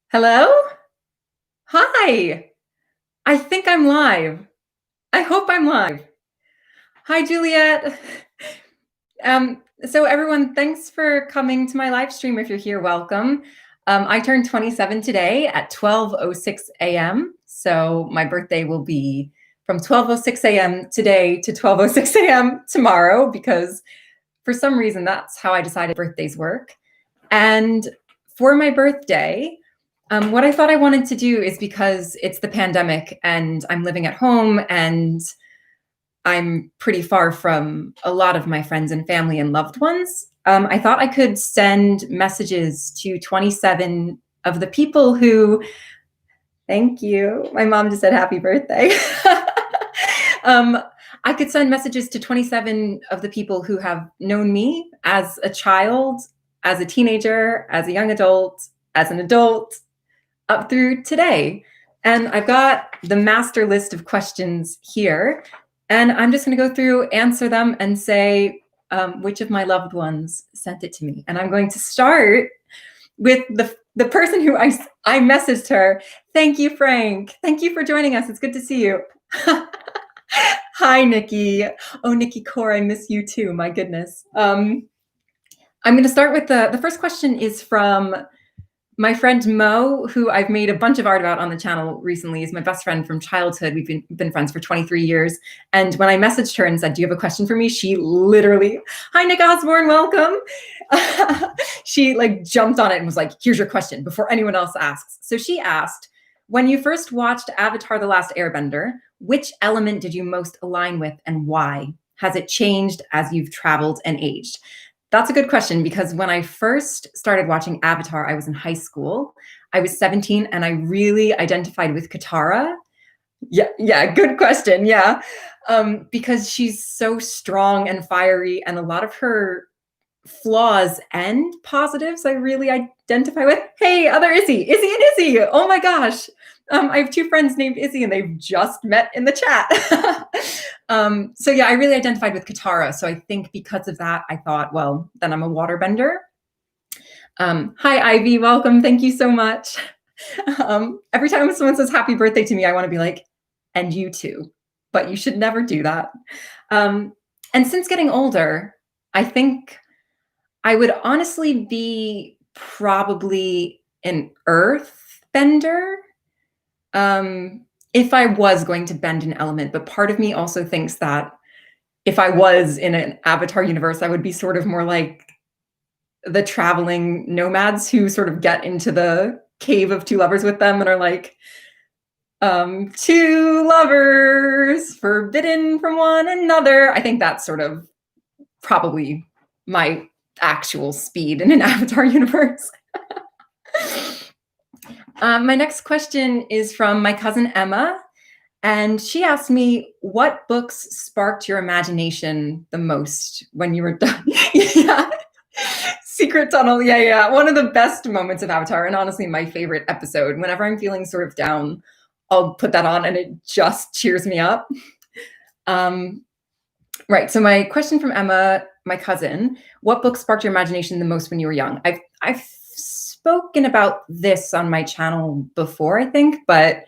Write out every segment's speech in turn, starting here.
Hello? Hi. I think I'm live. I hope I'm live. Hi, Juliet. So everyone, thanks for coming to my live stream. If you're here, welcome. I turned 27 today at 12:06 a.m. So my birthday will be from 12:06 a.m. today to 12:06 a.m. tomorrow, because for some reason that's how I decided birthdays work. And for my birthday, what I thought I wanted to do is, because it's the pandemic and I'm living at home and I'm pretty far from a lot of my friends and family and loved ones, I thought I could send messages to 27 of the people who, thank you. My mom just said happy birthday. um, I could send messages to 27 of the people who have known me as a child, as a teenager, as a young adult, as an adult, up through today. And I've got the master list of questions here. And I'm just going to go through, answer them, and say which of my loved ones sent it to me. And I'm going to start with the person who I messaged her. Thank you, Frank. Thank you for joining us. It's good to see you. Hi, Nikki. Oh, Nikki Core, I miss you too. My goodness. I'm going to start with the first question is from my friend Mo, who I've made a bunch of art about on the channel recently. Is my best friend from childhood. We've been friends for 23 years. And when I messaged her and said, do you have a question for me? She literally, hi, Nick Osborne, welcome. She like jumped on it and was like, here's your question before anyone else asks. So she asked, when you first watched Avatar: The Last Airbender, which element did you most align with and why? Has it changed as you've traveled and aged? That's a good question, because when I first started watching Avatar, I was in high school. I was 17 and I really identified with Katara. Yeah, good question. Yeah. Because she's so strong and fiery, and a lot of her flaws and positives I really identify with. Hey, other Izzy and Izzy. Oh my gosh. I have two friends named Izzy and they've just met in the chat. So yeah, I really identified with Katara. So I think because of that, I thought, well, then I'm a waterbender. Hi, Ivy. Welcome. Thank you so much. Every time someone says happy birthday to me, I want to be like, and you too. But you should never do that. And since getting older, I think I would honestly be probably an earth bender, if I was going to bend an element. But part of me also thinks that if I was in an Avatar universe, I would be sort of more like the traveling nomads who sort of get into the cave of two lovers with them and are like, two lovers forbidden from one another. I think that's sort of probably my actual speed in an Avatar universe. My next question is from my cousin Emma, and she asked me, what books sparked your imagination the most when you were done? Yeah. Secret Tunnel. Yeah. One of the best moments of Avatar, and honestly, my favorite episode. Whenever I'm feeling sort of down, I'll put that on and it just cheers me up. Right. So my question from Emma, my cousin, what book sparked your imagination the most when you were young? I've spoken about this on my channel before, I think, and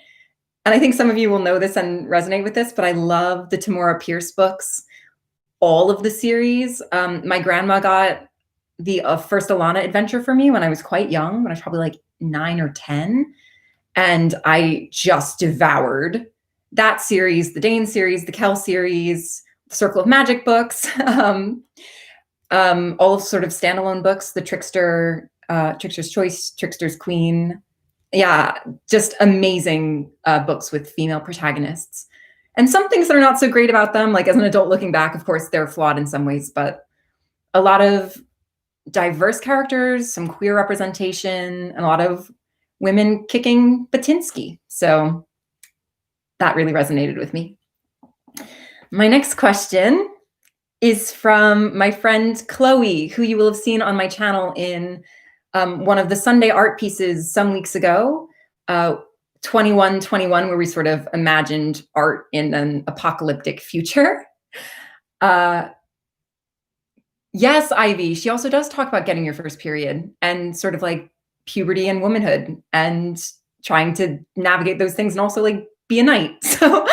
I think some of you will know this and resonate with this, but I love the Tamora Pierce books, all of the series. My grandma got the first Alana adventure for me when I was quite young, when I was probably like 9 or 10. And I just devoured that series, the Dane series, the Kel series, the Circle of Magic books, all of sort of standalone books, the Trickster, Trickster's Choice, Trickster's Queen. Yeah, just amazing books with female protagonists. And some things that are not so great about them, like as an adult looking back, of course, they're flawed in some ways, but a lot of diverse characters, some queer representation, and a lot of women kicking Batinsky. So that really resonated with me. My next question is from my friend Chloe, who you will have seen on my channel in one of the Sunday art pieces some weeks ago, 2121, where we sort of imagined art in an apocalyptic future. Yes, Ivy. She also does talk about getting your first period and sort of like puberty and womanhood and trying to navigate those things and also like be a knight. So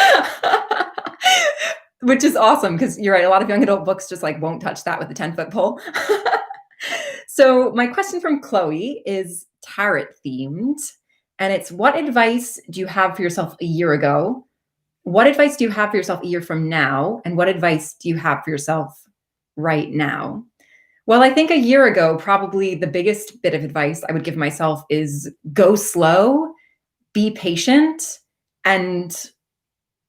which is awesome because you're right, a lot of young adult books just like won't touch that with a 10-foot pole. So my question from Chloe is tarot themed, and it's, what advice do you have for yourself a year ago? What advice do you have for yourself a year from now? And what advice do you have for yourself right now? Well, I think a year ago, probably the biggest bit of advice I would give myself is go slow, be patient, and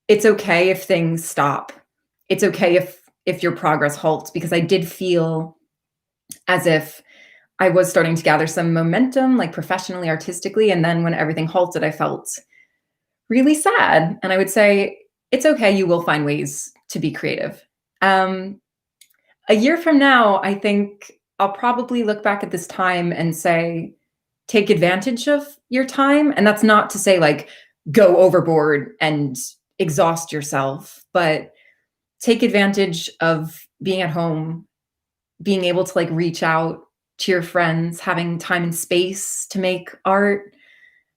it's okay if things stop. It's okay if your progress halts, because I did feel as if I was starting to gather some momentum, like professionally, artistically, and then when everything halted, I felt really sad. And I would say, it's okay, you will find ways to be creative. A year from now, I think I'll probably look back at this time and say, take advantage of your time. And that's not to say like go overboard and exhaust yourself, but take advantage of being at home, being able to like reach out to your friends, having time and space to make art,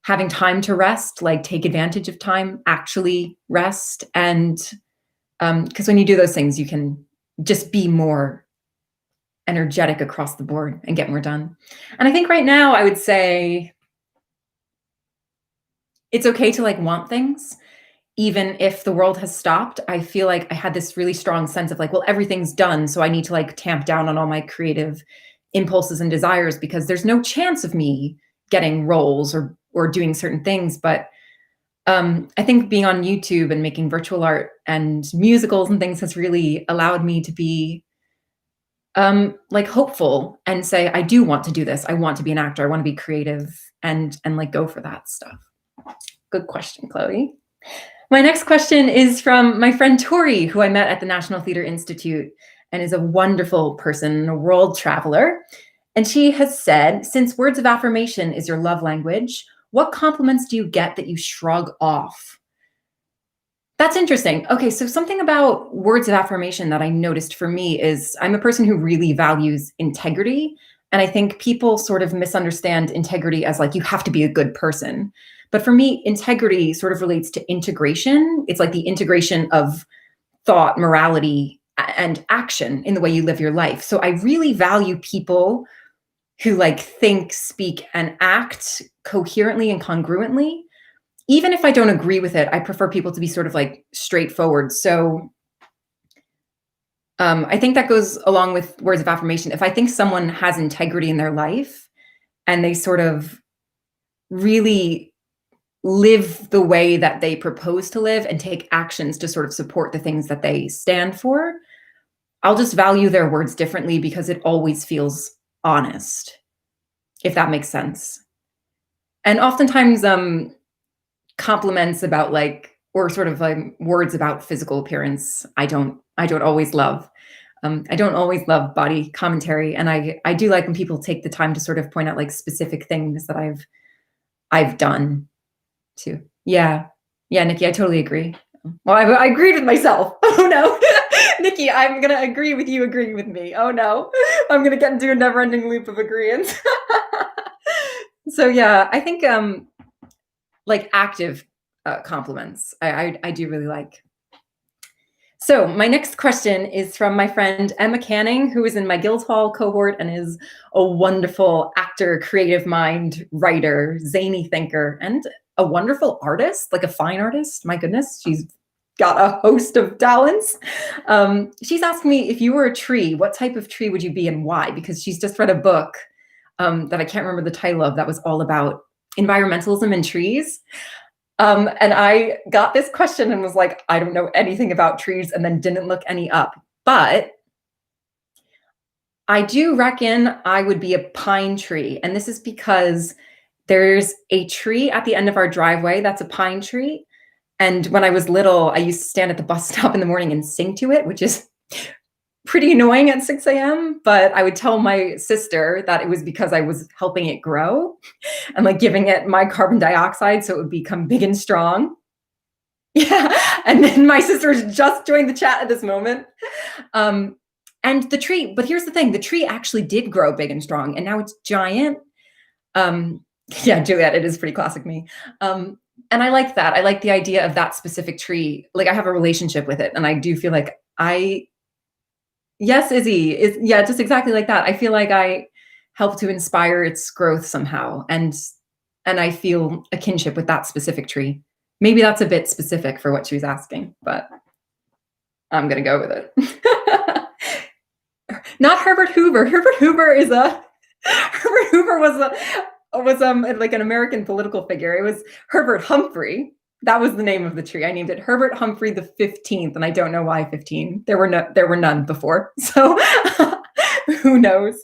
having time to rest, like take advantage of time, actually rest. And because when you do those things, you can just be more energetic across the board and get more done. And I think right now I would say it's okay to like want things. Even if the world has stopped, I feel like I had this really strong sense of like, well, everything's done, so I need to like tamp down on all my creative impulses and desires because there's no chance of me getting roles or doing certain things. But I think being on YouTube and making virtual art and musicals and things has really allowed me to be like hopeful and say, I do want to do this. I want to be an actor. I want to be creative and like go for that stuff. Good question, Chloe. My next question is from my friend Tori, who I met at the National Theatre Institute and is a wonderful person, a world traveler. And she has said, since words of affirmation is your love language, what compliments do you get that you shrug off? That's interesting. Okay, so something about words of affirmation that I noticed for me is I'm a person who really values integrity. And I think people sort of misunderstand integrity as like, you have to be a good person. But for me, integrity sort of relates to integration. It's like the integration of thought, morality, and action in the way you live your life. So I really value people who like think, speak, and act coherently and congruently. Even if I don't agree with it, I prefer people to be sort of like straightforward. So I think that goes along with words of affirmation. If I think someone has integrity in their life and they sort of really live the way that they propose to live and take actions to sort of support the things that they stand for, I'll just value their words differently because it always feels honest, if that makes sense. And oftentimes compliments about like, or sort of like words about physical appearance, I don't always love. I don't always love body commentary. And I do like when people take the time to sort of point out like specific things that I've done too. Yeah. Yeah, Nikki, I totally agree. Well, I agreed with myself. Oh no. Nikki, I'm going to agree with you agreeing with me. Oh no. I'm going to get into a never-ending loop of agreeance. So yeah, I think like active compliments, I do really like. So my next question is from my friend Emma Canning, who is in my Guildhall cohort and is a wonderful actor, creative mind, writer, zany thinker, and a wonderful artist, like a fine artist. My goodness, she's got a host of talents. She's asked me, if you were a tree, what type of tree would you be and why? Because she's just read a book that I can't remember the title of that was all about environmentalism and trees. And I got this question and was like, I don't know anything about trees, and then didn't look any up. But I do reckon I would be a pine tree. And this is because there's a tree at the end of our driveway that's a pine tree. And when I was little, I used to stand at the bus stop in the morning and sing to it, which is pretty annoying at 6 a.m. But I would tell my sister that it was because I was helping it grow and like giving it my carbon dioxide so it would become big and strong. Yeah. And then my sister's just joined the chat at this moment. And the tree, but here's the thing, the tree actually did grow big and strong and now it's giant. Um, yeah, Juliet, it is pretty classic me. Um, and I like that. I like the idea of that specific tree. Like I have a relationship with it, and I do feel like I yes, Izzy is yeah, just exactly like that. I feel like I help to inspire its growth somehow, and I feel a kinship with that specific tree. Maybe that's a bit specific for what she was asking, but I'm gonna go with it. Not Herbert Hoover. Herbert Hoover is a Herbert Hoover was like an American political figure. It was Herbert Humphrey. That was the name of the tree. I named it Herbert Humphrey the 15th, and I don't know why 15. There were none before. So who knows?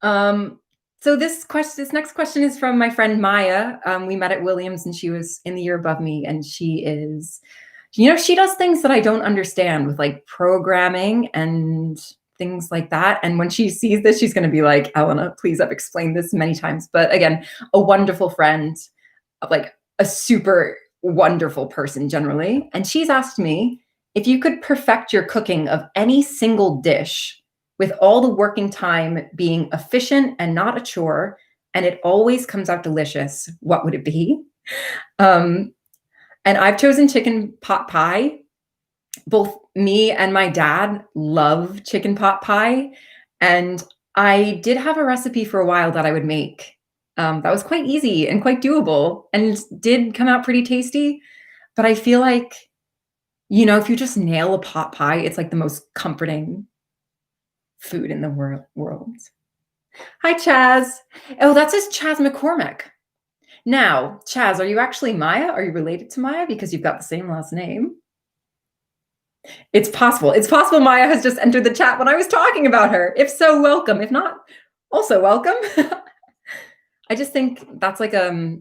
Um, so this next question is from my friend Maya. We met at Williams, and she was in the year above me, and she is, she does things that I don't understand with like programming and things like that. And when she sees this, she's going to be like, Elena, please, I've explained this many times. But again, a wonderful friend, like a super wonderful person generally. And she's asked me if you could perfect your cooking of any single dish with all the working time being efficient and not a chore, and it always comes out delicious, what would it be? Um, and I've chosen chicken pot pie. Both me and my dad love chicken pot pie. And I did have a recipe for a while that I would make. That was quite easy and quite doable and did come out pretty tasty. But I feel like, if you just nail a pot pie, it's like the most comforting food in the world. Hi, Chaz. Oh, that says Chaz McCormick. Now, Chaz, are you actually Maya? Are you related to Maya? Because you've got the same last name. It's possible. It's possible Maya has just entered the chat when I was talking about her. If so, welcome. If not, also welcome. I just think that's like a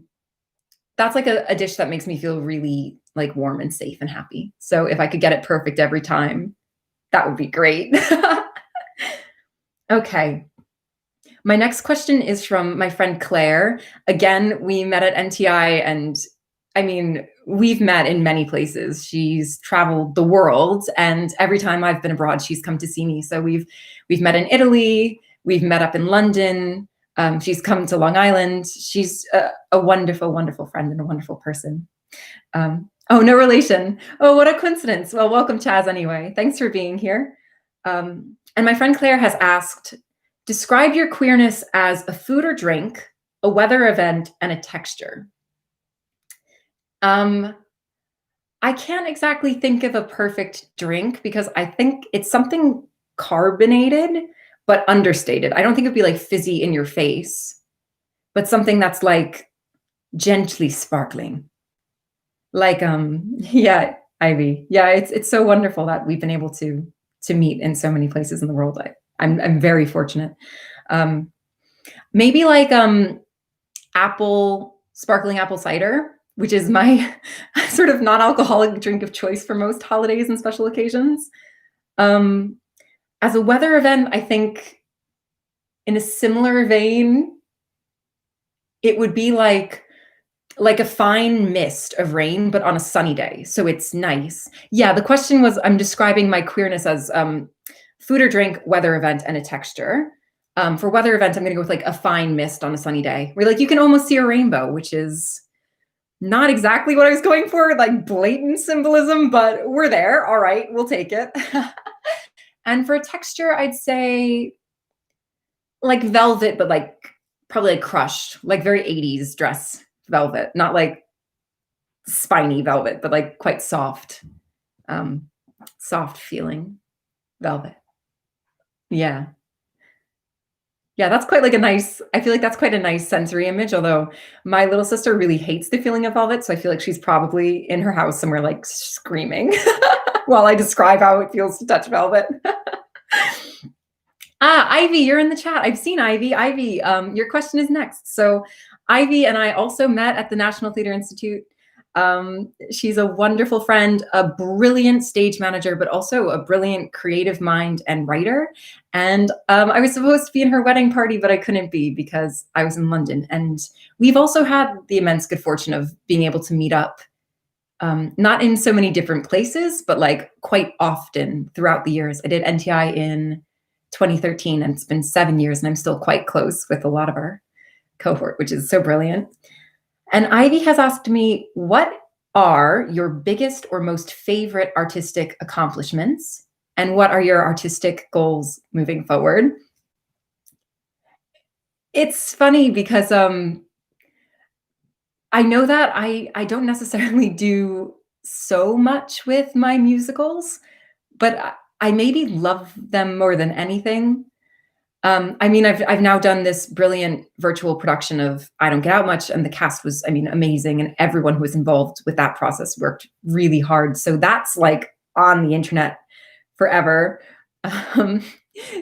dish that makes me feel really like warm and safe and happy. So if I could get it perfect every time, that would be great. Okay. My next question is from my friend Claire. Again, we met at NTI, and I mean, we've met in many places. She's traveled the world, and every time I've been abroad, she's come to see me. So we've met in Italy, we've met up in London. She's come to Long Island. She's a wonderful, wonderful friend and a wonderful person. Oh, no relation. Oh, what a coincidence. Well, welcome, Chaz, anyway. Thanks for being here. And my friend Claire has asked, describe your queerness as a food or drink, a weather event, and a texture. I can't exactly think of a perfect drink because I think it's something carbonated, but understated. I don't think it'd be like fizzy in your face, but something that's like gently sparkling. Like, yeah, Ivy. Yeah, it's so wonderful that we've been able to meet in so many places in the world. I'm very fortunate. Maybe like sparkling apple cider, which is my sort of non-alcoholic drink of choice for most holidays and special occasions. As a weather event, I think in a similar vein, it would be like a fine mist of rain, but on a sunny day. So it's nice. Yeah, the question was, I'm describing my queerness as food or drink, weather event, and a texture. For weather event, I'm going to go with like a fine mist on a sunny day where like you can almost see a rainbow, which is not exactly what I was going for, like blatant symbolism, but we're there. All right, we'll take it. And for a texture, I'd say like velvet, but like probably like crushed, like very 80s dress velvet, not like spiny velvet, but like quite soft, soft feeling velvet. Yeah. Yeah, that's quite like I feel like that's quite a nice sensory image, although my little sister really hates the feeling of velvet, so I feel like she's probably in her house somewhere like screaming while I describe how it feels to touch velvet. Ivy, you're in the chat. I've seen Ivy. Ivy, your question is next. So Ivy and I also met at the National Theatre Institute. She's a wonderful friend, a brilliant stage manager, but also a brilliant creative mind and writer. And I was supposed to be in her wedding party, but I couldn't be because I was in London. And we've also had the immense good fortune of being able to meet up, not in so many different places, but like quite often throughout the years. I did NTI in 2013, and it's been 7 years, and I'm still quite close with a lot of our cohort, which is so brilliant. And Ivy has asked me, what are your biggest or most favorite artistic accomplishments? And what are your artistic goals moving forward? It's funny because I know that I don't necessarily do so much with my musicals, but I maybe love them more than anything. I mean, I've now done this brilliant virtual production of I Don't Get Out Much, and the cast was, I mean, amazing, and everyone who was involved with that process worked really hard. So that's like on the internet forever. Um,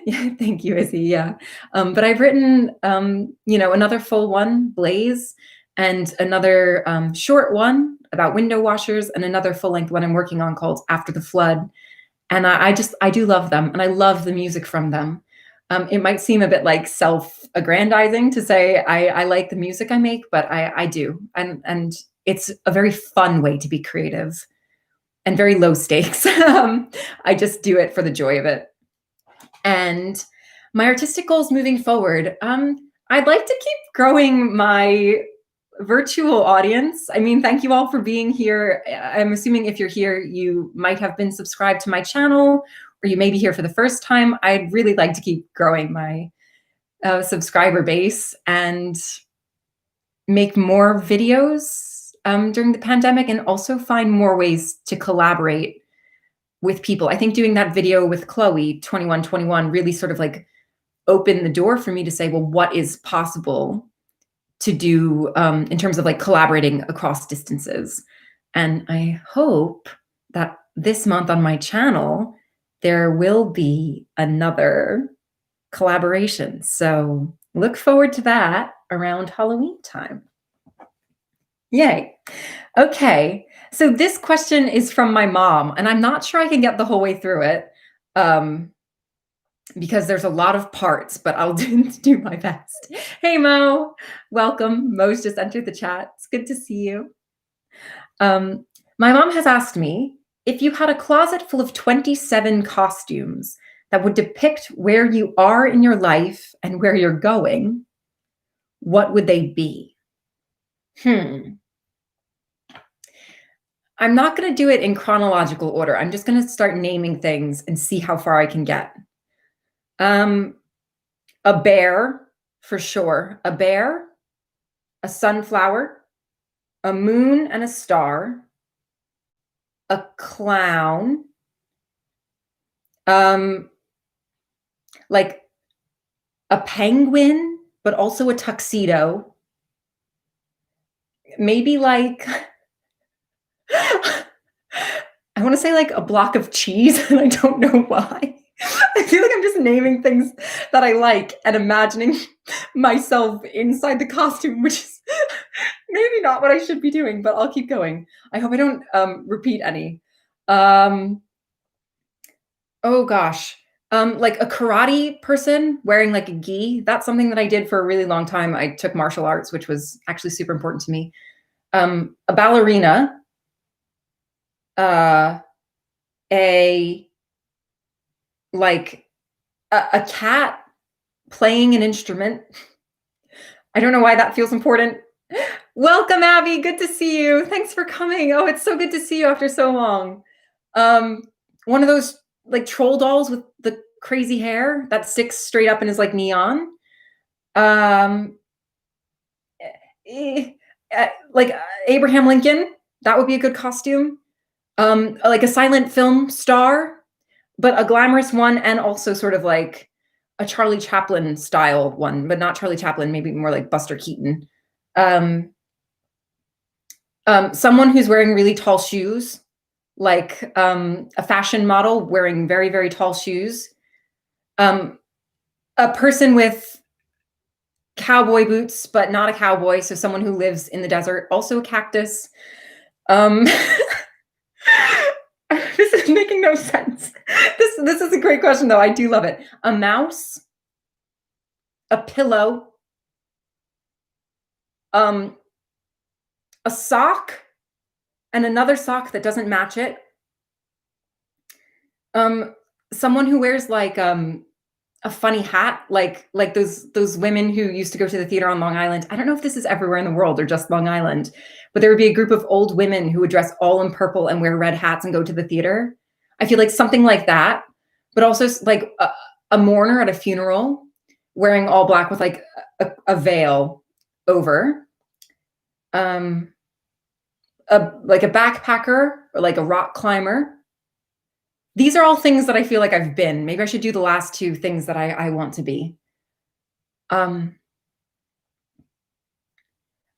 yeah, thank you, Izzy. Yeah, but I've written, another full one, Blaze, and another short one about window washers, and another full length one I'm working on called After the Flood. And I do love them, and I love the music from them. It might seem a bit like self-aggrandizing to say I like the music I make, but I do, and it's a very fun way to be creative and very low stakes. I just do it for the joy of it. And my artistic goals moving forward, I'd like to keep growing my virtual audience. I mean, thank you all for being here. I'm assuming if you're here, you might have been subscribed to my channel, or you may be here for the first time. I'd really like to keep growing my subscriber base and make more videos during the pandemic, and also find more ways to collaborate with people. I think doing that video with Chloe, 2121, really sort of like opened the door for me to say, well, what is possible to do in terms of like collaborating across distances. And I hope that this month on my channel, there will be another collaboration. So look forward to that around Halloween time. Yay. Okay. So this question is from my mom, and I'm not sure I can get the whole way through it because there's a lot of parts, but I'll do my best. Hey, Mo. Welcome. Mo's just entered the chat. It's good to see you. My mom has asked me, if you had a closet full of 27 costumes that would depict where you are in your life and where you're going, what would they be? I'm not going to do it in chronological order. I'm just going to start naming things and see how far I can get. A bear, for sure. A bear, a sunflower, a moon and a star, a clown, like a penguin, but also a tuxedo. Maybe like I want to say like a block of cheese, and I don't know why. I feel like I'm just naming things that I like and imagining myself inside the costume, which is maybe not what I should be doing, but I'll keep going. I hope I don't repeat any. Oh gosh. Like a karate person wearing like a gi. That's something that I did for a really long time. I took martial arts, which was actually super important to me. A ballerina, a cat playing an instrument. I don't know why that feels important. Welcome, Abby. Good to see you. Thanks for coming. Oh, it's so good to see you after so long. One of those like troll dolls with the crazy hair that sticks straight up and is like neon. Like Abraham Lincoln. That would be a good costume. Like a silent film star, but a glamorous one, and also sort of like a Charlie Chaplin style one, but not Charlie Chaplin, maybe more like Buster Keaton. Someone who's wearing really tall shoes, like a fashion model wearing very, very tall shoes. A person with cowboy boots, but not a cowboy, so someone who lives in the desert, also a cactus. This is making no sense. This is a great question, though. I do love it. A mouse, a pillow, a sock, and another sock that doesn't match it. Someone who wears like a a funny hat, like those women who used to go to the theater on Long Island. I don't know if this is everywhere in the world or just Long Island, but there would be a group of old women who would dress all in purple and wear red hats and go to the theater. I feel like something like that, but also like a mourner at a funeral wearing all black with like a veil over. Um, like a backpacker or like a rock climber. These are all things that I feel like I've been. Maybe I should do the last two things that I want to be. Um,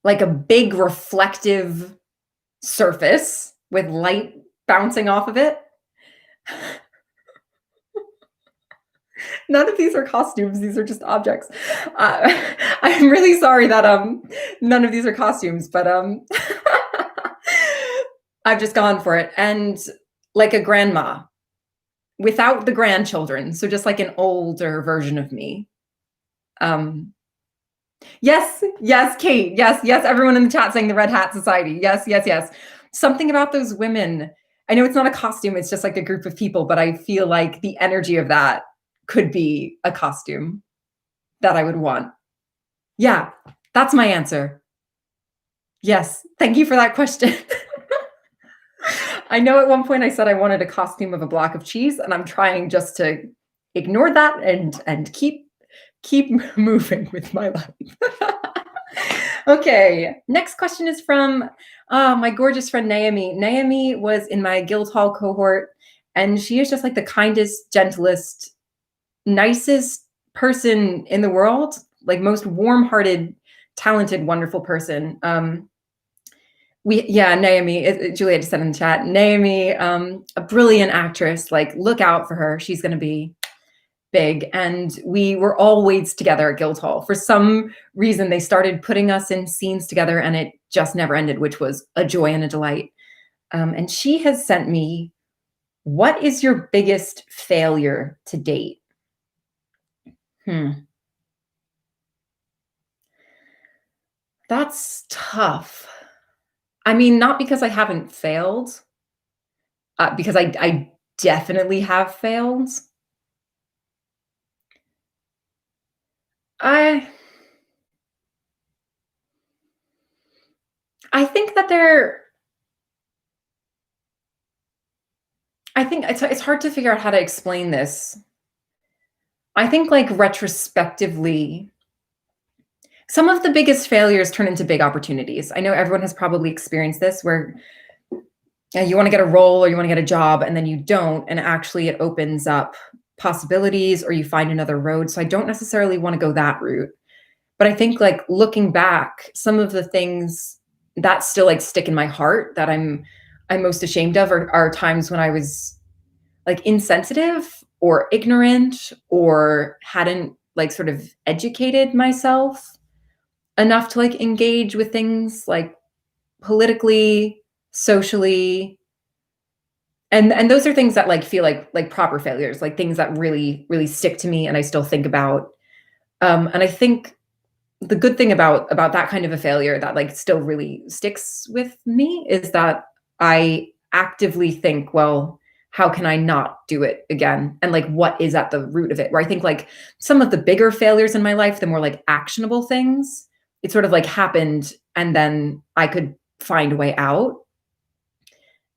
like a big reflective surface with light bouncing off of it. None of these are costumes. These are just objects. I'm really sorry that none of these are costumes, but I've just gone for it. And like a grandma without the grandchildren, so just like an older version of me. Yes, yes, Kate. Yes, yes, everyone in the chat saying the Red Hat Society. Yes, yes, yes. Something about those women. I know it's not a costume, it's just like a group of people, but I feel like the energy of that could be a costume that I would want. Yeah, that's my answer. Yes, thank you for that question. I know at one point I said I wanted a costume of a block of cheese, and I'm trying just to ignore that and keep moving with my life. Okay, next question is from my gorgeous friend Naomi. Naomi was in my Guildhall cohort, and she is just like the kindest, gentlest, nicest person in the world, like most warm-hearted, talented, wonderful person. Naomi, Julia just said in the chat, Naomi, a brilliant actress, like look out for her. She's going to be big. And we were always together at Guildhall. For some reason, they started putting us in scenes together and it just never ended, which was a joy and a delight. And she has sent me, what is your biggest failure to date? That's tough. I mean, not because I haven't failed, because I definitely have failed. I think that I think it's hard to figure out how to explain this. I think like retrospectively, some of the biggest failures turn into big opportunities. I know everyone has probably experienced this where you want to get a role or you want to get a job and then you don't, and actually it opens up possibilities or you find another road. So I don't necessarily want to go that route. But I think like looking back, some of the things that still like stick in my heart that I'm most ashamed of are times when I was like insensitive or ignorant or hadn't like sort of educated myself enough to like engage with things like politically, socially. And those are things that like feel like proper failures, like things that really, really stick to me and I still think about. And I think the good thing about that kind of a failure that like still really sticks with me is that I actively think, well, how can I not do it again? And like, what is at the root of it? Where I think like some of the bigger failures in my life, the more like actionable things, it sort of like happened and then I could find a way out.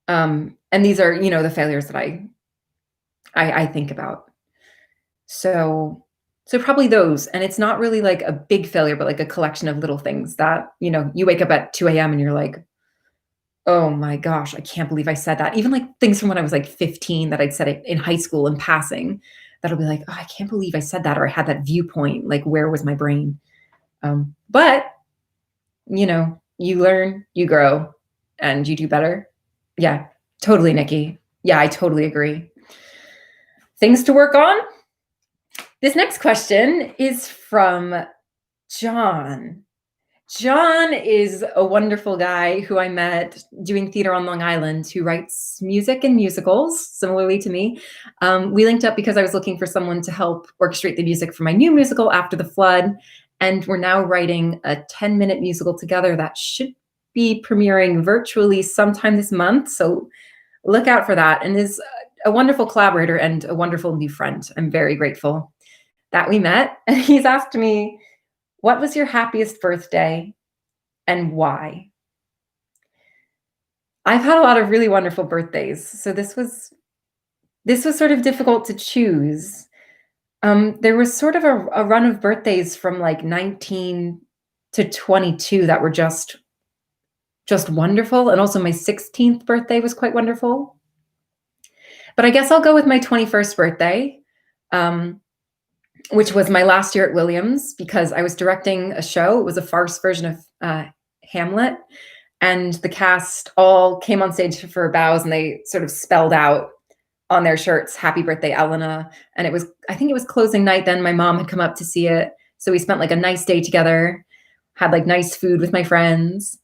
And these are, you know, the failures that I think about. So probably those. And it's not really like a big failure, but like a collection of little things that, you know, you wake up at 2 a.m. and you're like, oh my gosh, I can't believe I said that. Even like things from when I was like 15 that I'd said it in high school in passing, that'll be like, oh, I can't believe I said that, or I had that viewpoint. Like, where was my brain? But, you know, you learn, you grow, and you do better. Yeah, totally, Nikki. Yeah, I totally agree. Things to work on. This next question is from John. John is a wonderful guy who I met doing theater on Long Island, who writes music and musicals, similarly to me. We linked up because I was looking for someone to help orchestrate the music for my new musical, After the Flood. And we're now writing a 10-minute musical together that should be premiering virtually sometime this month. So look out for that. And is a wonderful collaborator and a wonderful new friend. I'm very grateful. that we met, and he's asked me, "What was your happiest birthday and why?" I've had a lot of really wonderful birthdays, so this was sort of difficult to choose. There was sort of a run of birthdays from like 19 to 22 that were just wonderful, and also my 16th birthday was quite wonderful. But I guess I'll go with my 21st birthday, um, which was my last year at Williams because I was directing a show. It was a farce version of Hamlet, and the cast all came on stage for bows, and they sort of spelled out on their shirts, "Happy birthday, Elena." And I think it was closing night then. My mom had come up to see it. So we spent like a nice day together, had like nice food with my friends.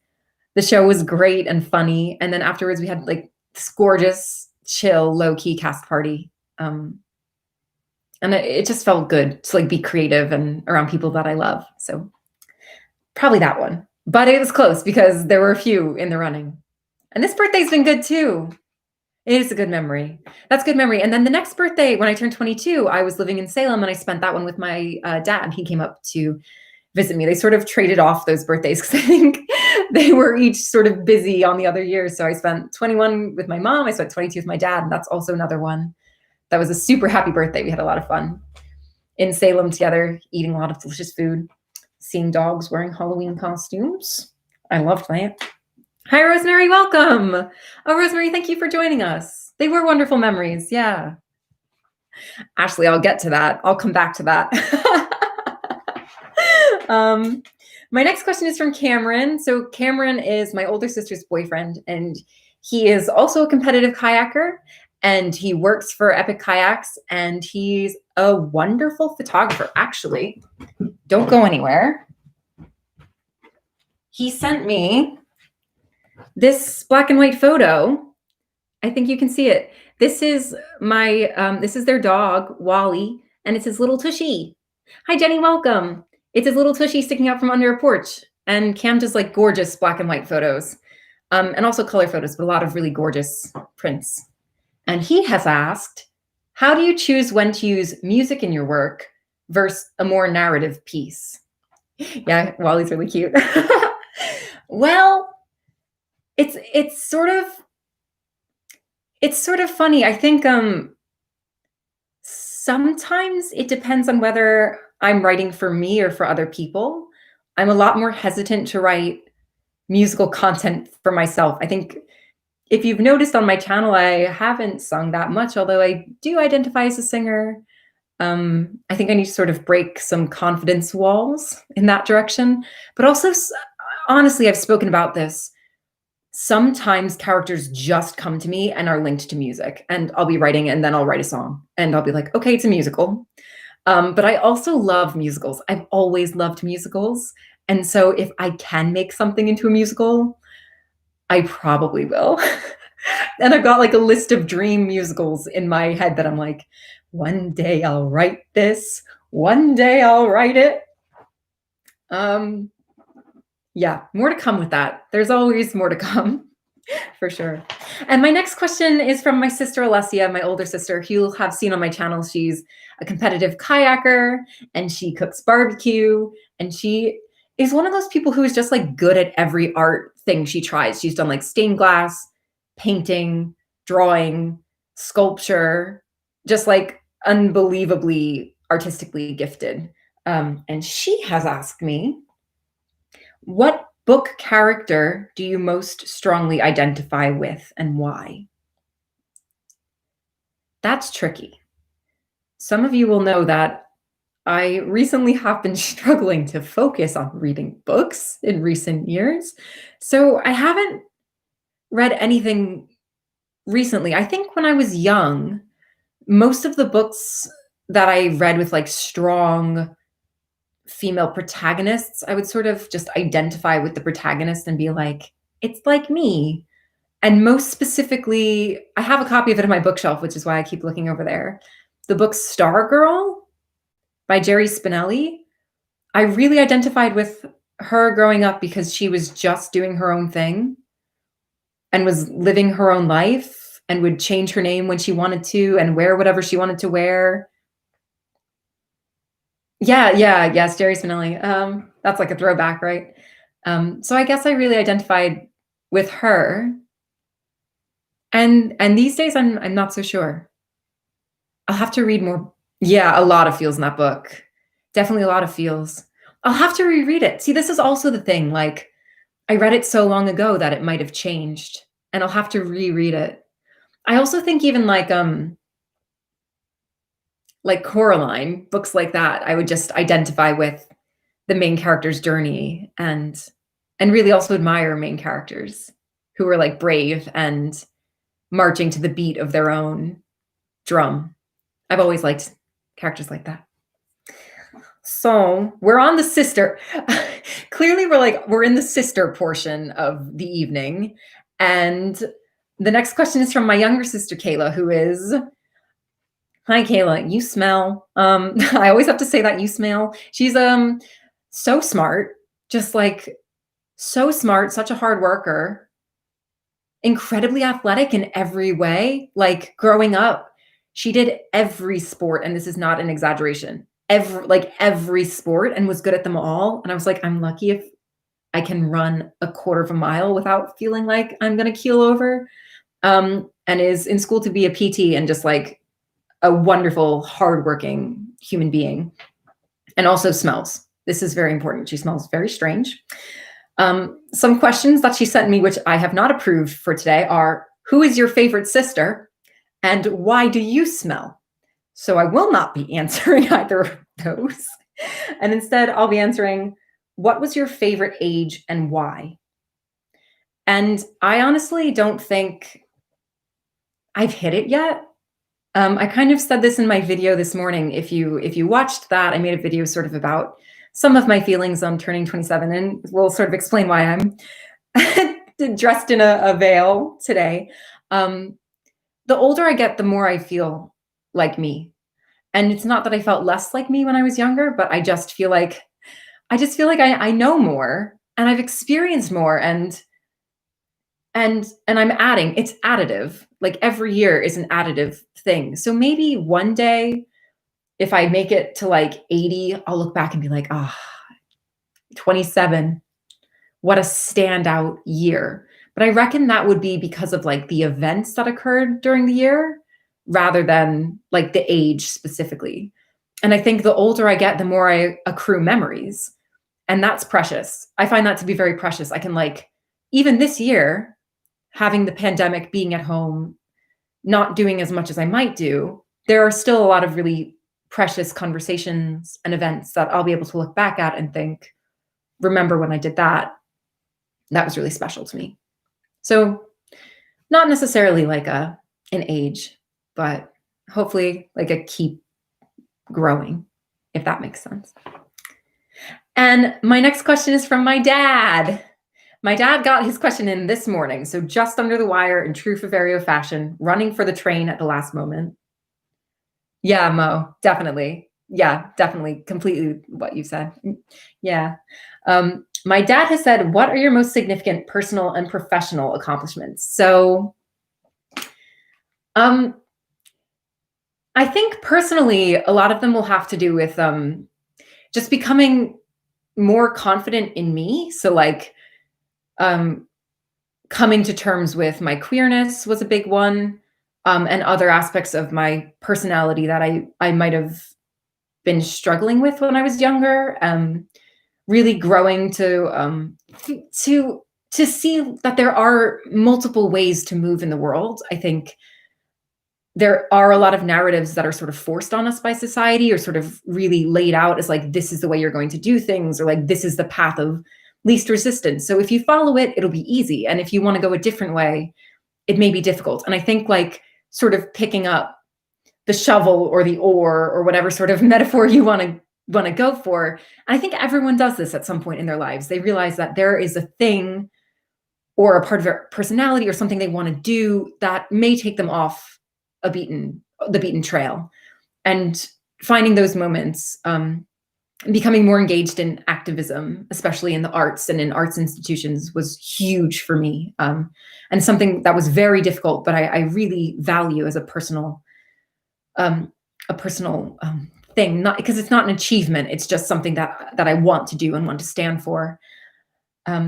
The show was great and funny. And then afterwards, we had like this gorgeous, chill, low key cast party. And it just felt good to like be creative and around people that I love. So probably that one. But it was close because there were a few in the running. And this birthday's been good too. It is a good memory. That's a good memory. And then the next birthday, when I turned 22, I was living in Salem and I spent that one with my dad. He came up to visit me. They sort of traded off those birthdays because I think they were each sort of busy on the other years. So I spent 21 with my mom. I spent 22 with my dad. And that's also another one. That was a super happy birthday. We had a lot of fun in Salem together, eating a lot of delicious food, seeing dogs wearing Halloween costumes. I loved that. Hi, Rosemary. Welcome. Oh, Rosemary, thank you for joining us. They were wonderful memories. Yeah. Ashley, I'll get to that. I'll come back to that. My next question is from Cameron. So Cameron is my older sister's boyfriend, and he is also a competitive kayaker, and he works for Epic Kayaks, and he's a wonderful photographer. Actually, don't go anywhere. He sent me this black and white photo. I think you can see it. This is this is their dog, Wally, and it's his little tushy. Hi, Jenny, welcome. It's his little tushy sticking out from under a porch. And Cam does like gorgeous black and white photos, and also color photos, but a lot of really gorgeous prints. And he has asked, how do you choose when to use music in your work versus a more narrative piece? Yeah, Wally's really cute. Well, it's sort of funny. I think sometimes it depends on whether I'm writing for me or for other people. I'm a lot more hesitant to write musical content for myself. I think if you've noticed on my channel, I haven't sung that much, although I do identify as a singer. I think I need to sort of break some confidence walls in that direction. But also, honestly, I've spoken about this. Sometimes characters just come to me and are linked to music, and I'll be writing and then I'll write a song and I'll be like, okay, it's a musical. But I also love musicals. I've always loved musicals. And so if I can make something into a musical, I probably will. And I've got like a list of dream musicals in my head that I'm like, one day I'll write this, one day I'll write it. Yeah, more to come with that. There's always more to come, for sure. And my next question is from my sister, Alessia, my older sister, who you'll have seen on my channel. She's a competitive kayaker, and she cooks barbecue, and she is one of those people who is just like good at every art thing she tries. She's done like stained glass, painting, drawing, sculpture, just like unbelievably artistically gifted. And she has asked me, what book character do you most strongly identify with and why? That's tricky. Some of you will know that I recently have been struggling to focus on reading books in recent years. So I haven't read anything recently. I think when I was young, most of the books that I read with like strong female protagonists, I would sort of just identify with the protagonist and be like, it's like me. And most specifically, I have a copy of it on my bookshelf, which is why I keep looking over there. The book Stargirl by Jerry Spinelli. I really identified with her growing up because she was just doing her own thing and was living her own life and would change her name when she wanted to and wear whatever she wanted to wear. Yeah, yeah, yes, Jerry Spinelli. That's like a throwback, right? So I guess I really identified with her, and these days I'm not so sure. I'll have to read more. Yeah, a lot of feels in that book. Definitely a lot of feels. I'll have to reread it. See, this is also the thing. Like, I read it so long ago that it might have changed, and I'll have to reread it. I also think even like Coraline, books like that, I would just identify with the main character's journey and really also admire main characters who were like brave and marching to the beat of their own drum. I've always liked characters like that. So we're on the sister. Clearly, we're in the sister portion of the evening, and the next question is from my younger sister Kayla, who is, "Hi, Kayla. You smell." I always have to say that, you smell. She's so smart, just like so smart, such a hard worker, incredibly athletic in every way. Like growing up, she did every sport, and this is not an exaggeration. Every sport and was good at them all. And I was like, I'm lucky if I can run a quarter of a mile without feeling like I'm gonna keel over. And is in school to be a PT and just like a wonderful, hardworking human being, and also smells. This is very important. She smells very strange. Some questions that she sent me, which I have not approved for today, are: who is your favorite sister? And why do you smell? So I will not be answering either of those. And instead, I'll be answering: what was your favorite age and why? And I honestly don't think I've hit it yet. I kind of said this in my video this morning. If you watched that, I made a video sort of about some of my feelings on turning 27, and we'll sort of explain why I'm dressed in a veil today. Um, the older I get, the more I feel like me. And it's not that I felt less like me when I was younger, but I just feel like I know more and I've experienced more, and I'm adding. It's additive. Like every year is an additive thing. So maybe one day, if I make it to like 80, I'll look back and be like, ah, 27, what a standout year. But I reckon that would be because of like the events that occurred during the year rather than like the age specifically. And I think the older I get, the more I accrue memories. And that's precious. I find that to be very precious. I can like, even this year, having the pandemic, being at home, not doing as much as I might do, there are still a lot of really precious conversations and events that I'll be able to look back at and think, remember when I did that? That was really special to me. So, not necessarily like an age, but hopefully like a keep growing, if that makes sense. And my next question is from my dad. My dad got his question in this morning, so just under the wire in true Faverio fashion, running for the train at the last moment. Yeah, Mo, definitely. Yeah, definitely. Completely what you said. Yeah. My dad has said, what are your most significant personal and professional accomplishments? So, um, I think personally, a lot of them will have to do with just becoming more confident in me. So, like, um, coming to terms with my queerness was a big one, and other aspects of my personality that I might have been struggling with when I was younger. Really growing to to see that there are multiple ways to move in the world. I think there are a lot of narratives that are sort of forced on us by society, or sort of really laid out as like, this is the way you're going to do things, or like, this is the path of least resistance. So if you follow it, it'll be easy. And if you want to go a different way, it may be difficult. And I think like sort of picking up the shovel or the oar or whatever sort of metaphor you want to go for. And I think everyone does this at some point in their lives. They realize that there is a thing or a part of their personality or something they want to do that may take them off the beaten trail, and finding those moments, becoming more engaged in activism, especially in the arts and in arts institutions, was huge for me, and something that was very difficult, but I really value as um, a personal thing, not because it's not an achievement. It's just something that I want to do and want to stand for.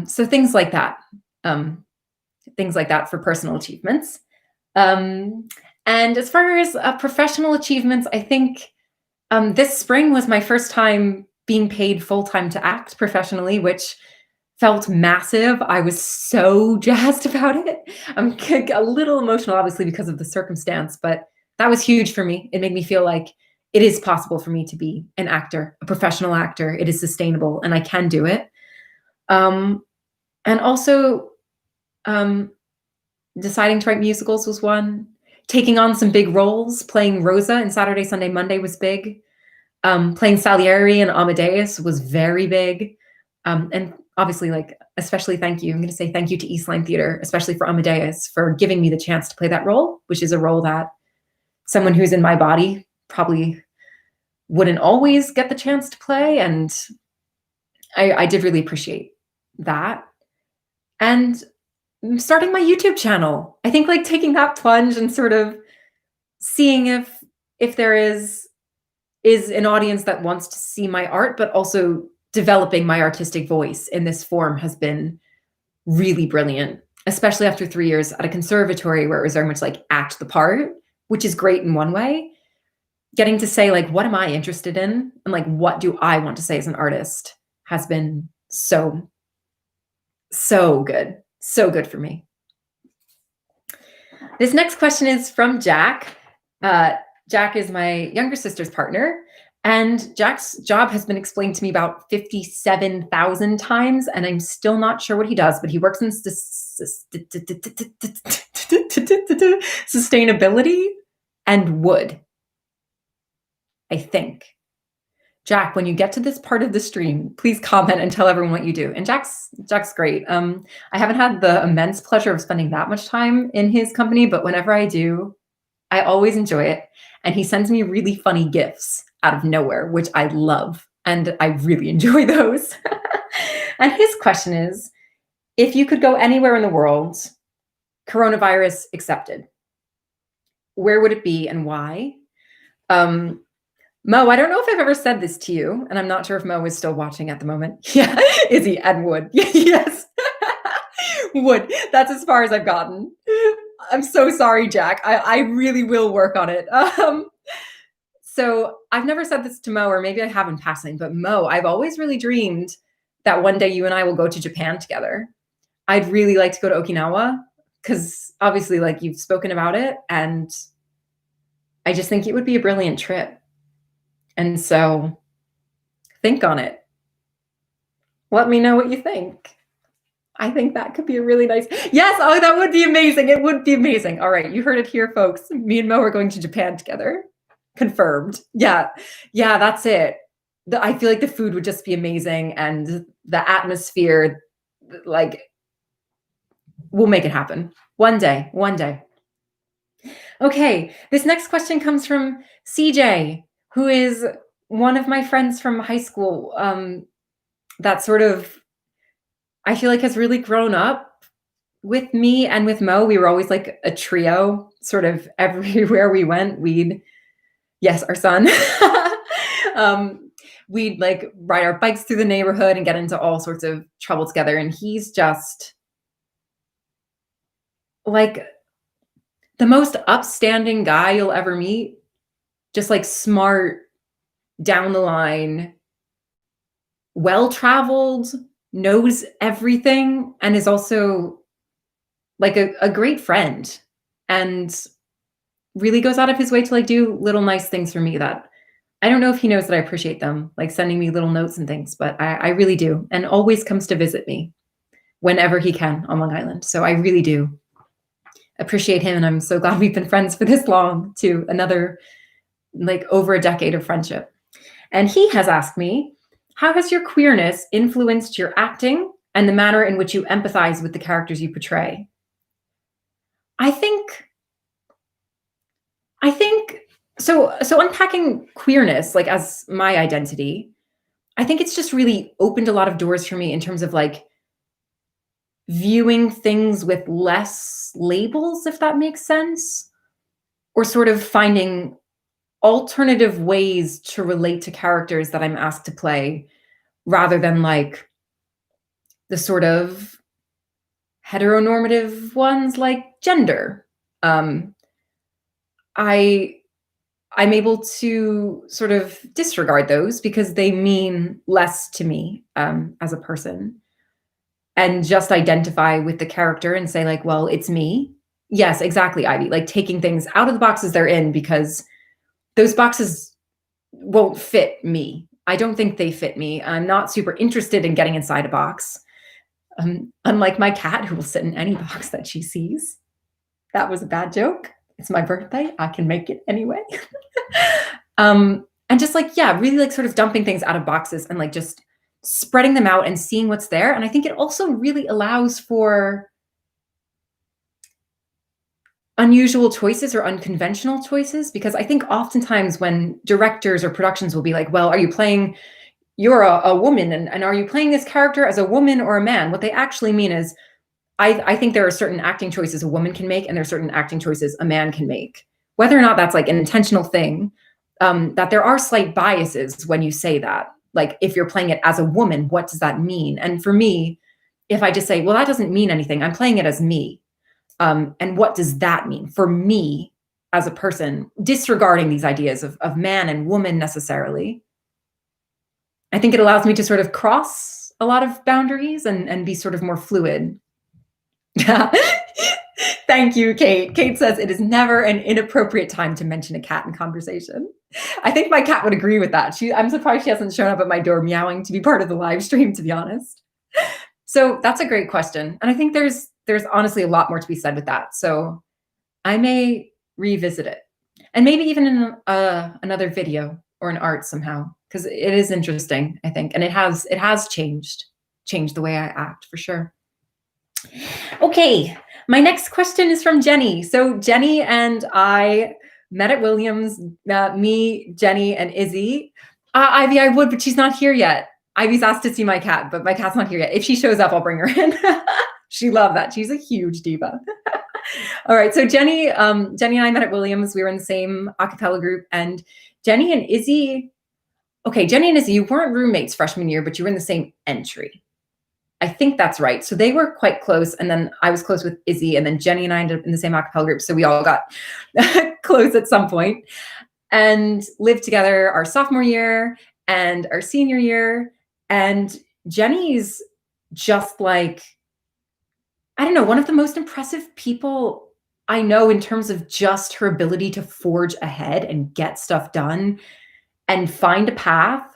So things like that. Um, Things like that for personal achievements. Um, and as far as professional achievements, I think this spring was my first time being paid full time to act professionally, which felt massive. I was so jazzed about it. I'm a little emotional, obviously, because of the circumstance, but that was huge for me. It made me feel like it is possible for me to be an actor, a professional actor. It is sustainable, and I can do it. Um, and also, um, deciding to write musicals was one. Taking on some big roles, playing Rosa in Saturday, Sunday, Monday was big. Playing Salieri and Amadeus was very big. And obviously, like, especially thank you. I'm going to say thank you to Eastline Theater, especially for Amadeus, for giving me the chance to play that role, which is a role that someone who's in my body probably wouldn't always get the chance to play. And I did really appreciate that. And starting my YouTube channel, I think like taking that plunge and sort of seeing if there is an audience that wants to see my art, but also developing my artistic voice in this form has been really brilliant, especially after 3 years at a conservatory where it was very much like act the part, which is great in one way. Getting to say, like, what am I interested in? And like, what do I want to say as an artist has been so, so good. So good for me. This next question is from Jack. Jack is my younger sister's partner, and Jack's job has been explained to me about 57,000 times, and I'm still not sure what he does, but he works in sustainability and wood, I think. Jack, when you get to this part of the stream, please comment and tell everyone what you do. And Jack's great. I haven't had the immense pleasure of spending that much time in his company, but whenever I do, I always enjoy it. And he sends me really funny gifts out of nowhere, which I love. And I really enjoy those. And his question is, if you could go anywhere in the world, coronavirus accepted, where would it be and why? Mo, I don't know if I've ever said this to you, and I'm not sure if Mo is still watching at the moment. Yeah, Izzy and Wood. Yes. Wood. That's as far as I've gotten. I'm so sorry, Jack. I really will work on it. So I've never said this to Mo, or maybe I have in passing, but Mo, I've always really dreamed that one day you and I will go to Japan together. I'd really like to go to Okinawa because obviously, like, you've spoken about it, and I just think it would be a brilliant trip. And so think on it. Let me know what you think. I think that could be a really nice. Yes, oh, that would be amazing. It would be amazing. All right, you heard it here, folks. Me and Mo are going to Japan together. Confirmed. Yeah, that's it. I feel like the food would just be amazing, and the atmosphere, like, we'll make it happen. One day. Okay, this next question comes from CJ, who is one of my friends from high school, that sort of, I feel like, has really grown up with me and with Mo. We were always like a trio, sort of everywhere we went. Yes, our son. We'd like ride our bikes through the neighborhood and get into all sorts of trouble together. And he's just like the most upstanding guy you'll ever meet. Just like smart, down the line, well-traveled, knows everything, and is also like a great friend, and really goes out of his way to like do little nice things for me that I don't know if he knows that I appreciate them, like sending me little notes and things, but I really do, and always comes to visit me whenever he can on Long Island. So I really do appreciate him, and I'm so glad we've been friends for this long, to another like over a decade of friendship. And he has asked me, how has your queerness influenced your acting and the manner in which you empathize with the characters you portray? I think so unpacking queerness, like, as my identity, I think it's just really opened a lot of doors for me in terms of like viewing things with less labels, if that makes sense, or sort of finding alternative ways to relate to characters that I'm asked to play rather than like the sort of heteronormative ones like gender. Um, I I'm able to sort of disregard those because they mean less to me as a person, and just identify with the character and say like, well, it's me. Yes, exactly, Ivy. Like taking things out of the boxes they're in because those boxes won't fit me. I don't think they fit me. I'm not super interested in getting inside a box. Unlike my cat, who will sit in any box that she sees. That was a bad joke. It's my birthday. I can make it anyway. And just like, yeah, really like sort of dumping things out of boxes and like just spreading them out and seeing what's there. And I think it also really allows for unusual choices or unconventional choices, because I think oftentimes when directors or productions will be like, well, are you playing, you're a woman, and are you playing this character as a woman or a man? What they actually mean is, I think there are certain acting choices a woman can make, and there are certain acting choices a man can make. Whether or not that's like an intentional thing, that there are slight biases when you say that. Like if you're playing it as a woman, what does that mean? And for me, if I just say, well, that doesn't mean anything, I'm playing it as me. And what does that mean for me as a person, disregarding these ideas of man and woman necessarily? I think it allows me to sort of cross a lot of boundaries and be sort of more fluid. Thank you, Kate. Kate says it is never an inappropriate time to mention a cat in conversation. I think my cat would agree with that. I'm surprised she hasn't shown up at my door meowing to be part of the live stream, to be honest. So that's a great question. And I think there's honestly a lot more to be said with that. So I may revisit it. And maybe even in another video or an art somehow, because it is interesting, I think. And it has changed the way I act for sure. Okay, my next question is from Jenny. So Jenny and I met at Williams, me, Jenny, and Izzy. Ivy, I would, but she's not here yet. Ivy's asked to see my cat, but my cat's not here yet. If she shows up, I'll bring her in. She loved that. She's a huge diva. All right, so Jenny and I met at Williams. We were in the same a cappella group, and Jenny and Izzy, you weren't roommates freshman year, but you were in the same entry. I think that's right. So they were quite close. And then I was close with Izzy, and then Jenny and I ended up in the same a cappella group. So we all got close at some point and lived together our sophomore year and our senior year. And Jenny's just like, I don't know, one of the most impressive people I know in terms of just her ability to forge ahead and get stuff done and find a path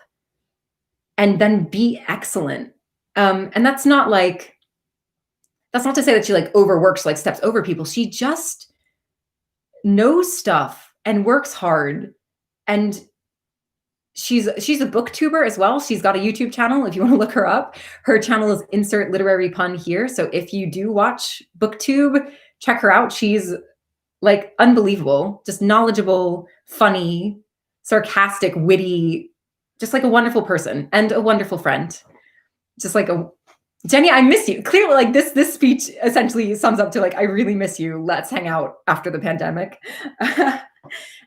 and then be excellent. And that's not to say that she like overworks, like steps over people. She just knows stuff and works hard. And she's a booktuber as well. She's got a YouTube channel if you want to look her up. Her channel is insert literary pun here. So if you do watch BookTube, check her out. She's like unbelievable, just knowledgeable, funny, sarcastic, witty, just like a wonderful person and a wonderful friend. Just like Jenny, I miss you. Clearly, like this speech essentially sums up to like, I really miss you. Let's hang out after the pandemic.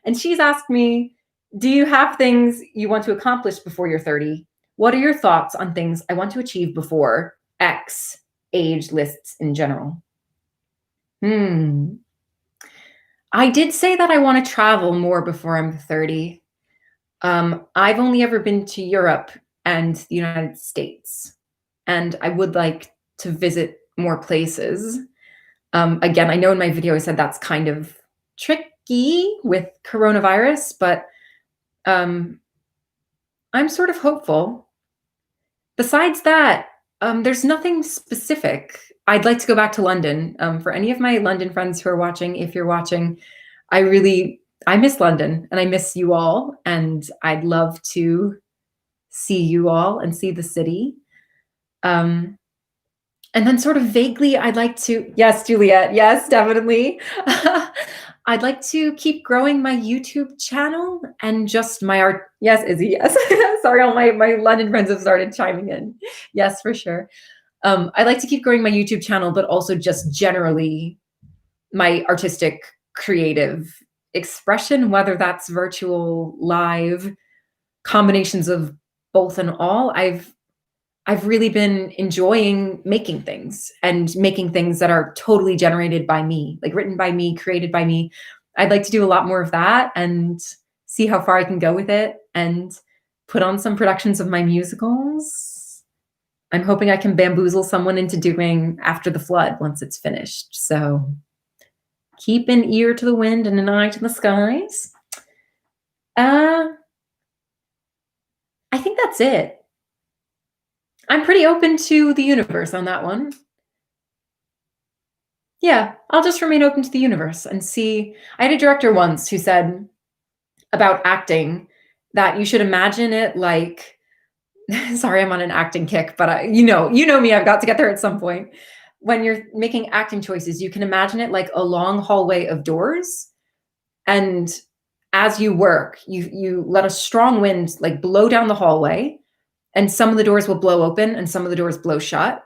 And she's asked me, do you have things you want to accomplish before you're 30? What are your thoughts on things I want to achieve before X age lists in general? I did say that I want to travel more before I'm 30. I've only ever been to Europe and the United States, and I would like to visit more places. Again, I know in my video I said that's kind of tricky with coronavirus, but I'm sort of hopeful. Besides that, there's nothing specific. I'd like to go back to London. For any of my London friends who are watching, if you're watching, I miss London and I miss you all. And I'd love to see you all and see the city. And then sort of vaguely, I'd like to, yes, Juliet, yes, definitely. I'd like to keep growing my YouTube channel and just my art. Yes, Izzy, yes. Sorry, all my London friends have started chiming in. Yes, for sure. I'd like to keep growing my YouTube channel, but also just generally my artistic, creative expression, whether that's virtual, live, combinations of both and all. I've really been enjoying making things and making things that are totally generated by me, like written by me, created by me. I'd like to do a lot more of that and see how far I can go with it and put on some productions of my musicals. I'm hoping I can bamboozle someone into doing After the Flood once it's finished. So keep an ear to the wind and an eye to the skies. I think that's it. I'm pretty open to the universe on that one. Yeah, I'll just remain open to the universe and see. I had a director once who said about acting that you should imagine it like, sorry, I'm on an acting kick, but you know me, I've got to get there at some point. When you're making acting choices, you can imagine it like a long hallway of doors. And as you work, you let a strong wind like blow down the hallway, and some of the doors will blow open and some of the doors blow shut.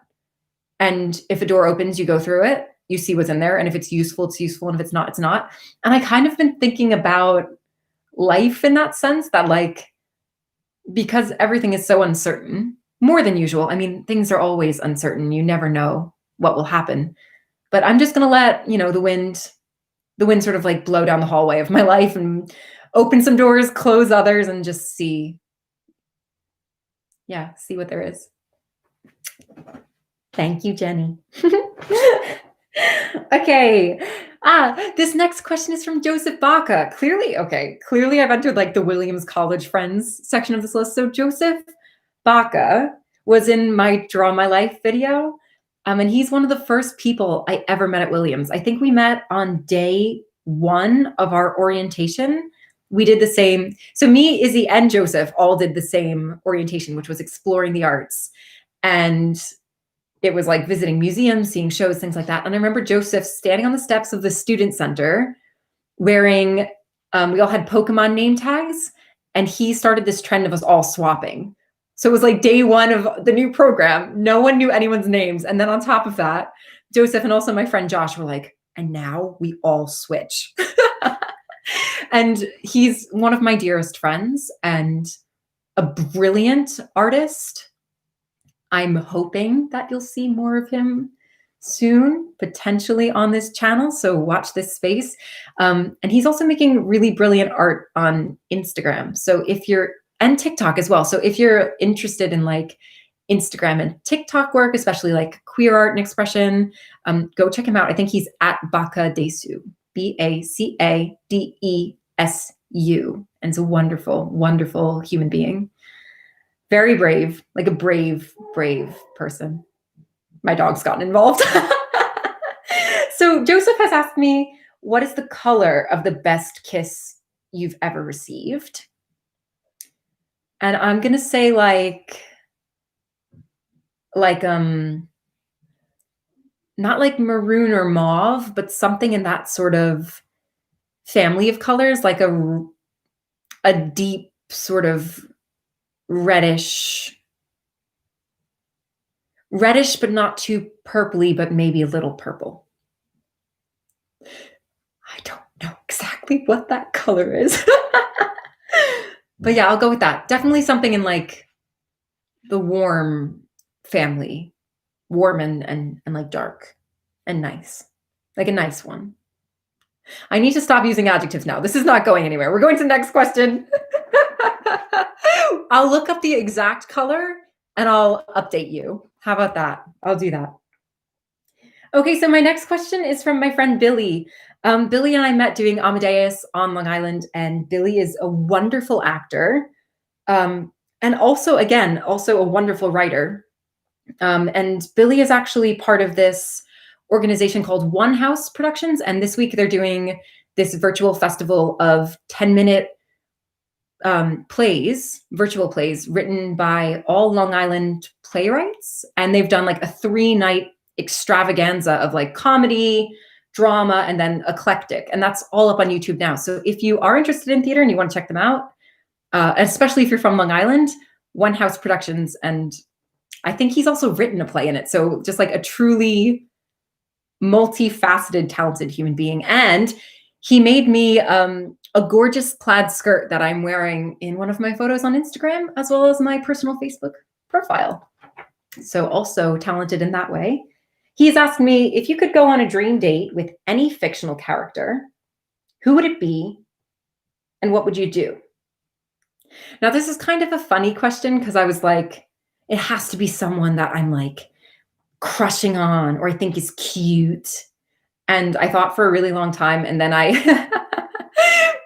And if a door opens, you go through it, you see what's in there. And if it's useful, it's useful. And if it's not, it's not. And I kind of been thinking about life in that sense, that like, because everything is so uncertain, more than usual. I mean, things are always uncertain. You never know what will happen. But I'm just going to let, the wind sort of like blow down the hallway of my life and open some doors, close others, and just see what there is. Thank you, Jenny. Okay. This next question is from Joseph Baca. Clearly I've entered like the Williams College Friends section of this list. So Joseph Baca was in my Draw My Life video. And he's one of the first people I ever met at Williams. I think we met on day 1 of our orientation. We did the same. So me, Izzy, and Joseph all did the same orientation, which was exploring the arts. And it was like visiting museums, seeing shows, things like that. And I remember Joseph standing on the steps of the student center wearing, we all had Pokemon name tags, and he started this trend of us all swapping. So it was like day 1 of the new program. No one knew anyone's names. And then on top of that, Joseph and also my friend Josh were like, and now we all switch. And he's one of my dearest friends and a brilliant artist. I'm hoping that you'll see more of him soon, potentially on this channel. So watch this space. And he's also making really brilliant art on Instagram. So and TikTok as well. So if you're interested in like Instagram and TikTok work, especially like queer art and expression, go check him out. I think he's at Baca Desu, Bacadesu. And it's a wonderful, wonderful human being. Very brave, like a brave, brave person. My dog's gotten involved. So Joseph has asked me, what is the color of the best kiss you've ever received? And I'm going to say like not like maroon or mauve, but something in that sort of family of colors, like a deep sort of reddish, but not too purpley, but maybe a little purple. I don't know exactly what that color is. But yeah, I'll go with that. Definitely something in like the warm family, warm and like dark and nice, like a nice one. I need to stop using adjectives now. This is not going anywhere. We're going to the next question. I'll look up the exact color and I'll update you. How about that? I'll do that. Okay, so my next question is from my friend Billy. Billy and I met doing Amadeus on Long Island, and Billy is a wonderful actor. And also a wonderful writer. And Billy is actually part of this organization called One House Productions. And this week they're doing this virtual festival of 10-minute virtual plays written by all Long Island playwrights. And they've done like a 3-night extravaganza of like comedy, drama, and then eclectic. And that's all up on YouTube now. So if you are interested in theater and you want to check them out, especially if you're from Long Island, One House Productions. And I think he's also written a play in it. So just like a truly multifaceted, talented human being. And he made me a gorgeous plaid skirt that I'm wearing in one of my photos on Instagram, as well as my personal Facebook profile. So also talented in that way. He's asked me, if you could go on a dream date with any fictional character, who would it be and what would you do? Now, this is kind of a funny question because I was like, it has to be someone that I'm like crushing on or I think is cute. And I thought for a really long time, and then I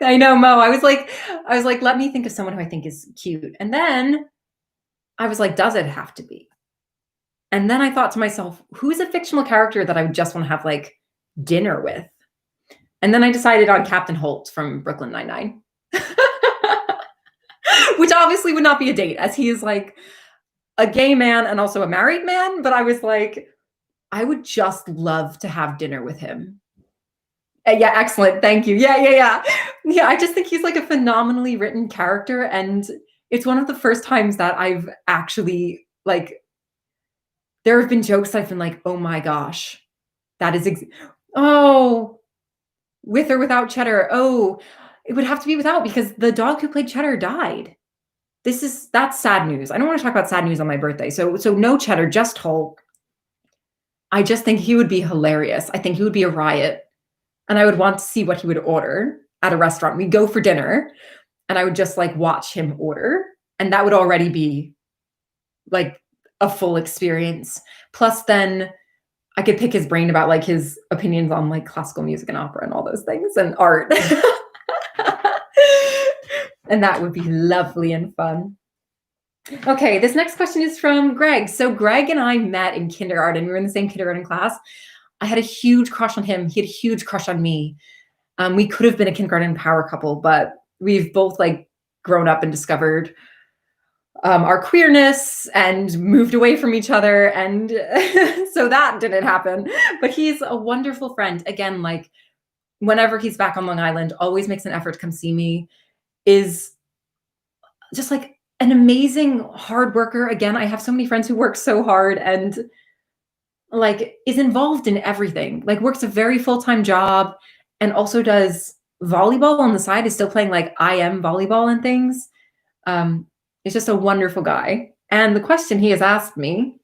I know, Mo, I was like, let me think of someone who I think is cute. And then I was like, does it have to be? And then I thought to myself, who's a fictional character that I would just want to have like dinner with? And then I decided on Captain Holt from Brooklyn Nine-Nine. Which obviously would not be a date, as he is like a gay man and also a married man. But I was like, I would just love to have dinner with him. Yeah, excellent. Thank you. Yeah. Yeah, I just think he's like a phenomenally written character. And it's one of the first times that I've actually like, there have been jokes I've been like, oh my gosh, that is, oh, with or without Cheddar. Oh, it would have to be without because the dog who played Cheddar died. That's sad news. I don't want to talk about sad news on my birthday. So no Cheddar, just Hulk. I just think he would be hilarious. I think he would be a riot. And I would want to see what he would order at a restaurant. We'd go for dinner and I would just like watch him order. And that would already be like a full experience. Plus then I could pick his brain about like his opinions on like classical music and opera and all those things and art. And that would be lovely and fun. Okay, this next question is from Greg. So Greg and I met in kindergarten. We were in the same kindergarten class. I had a huge crush on him. He had a huge crush on me. We could have been a kindergarten power couple, but we've both like grown up and discovered our queerness and moved away from each other. And so that didn't happen. But he's a wonderful friend. Again, like whenever he's back on Long Island, always makes an effort to come see me, is just like an amazing hard worker. Again, I have so many friends who work so hard and like is involved in everything, like works a very full-time job and also does volleyball on the side, is still playing like IM volleyball and things. It's just a wonderful guy. And the question he has asked me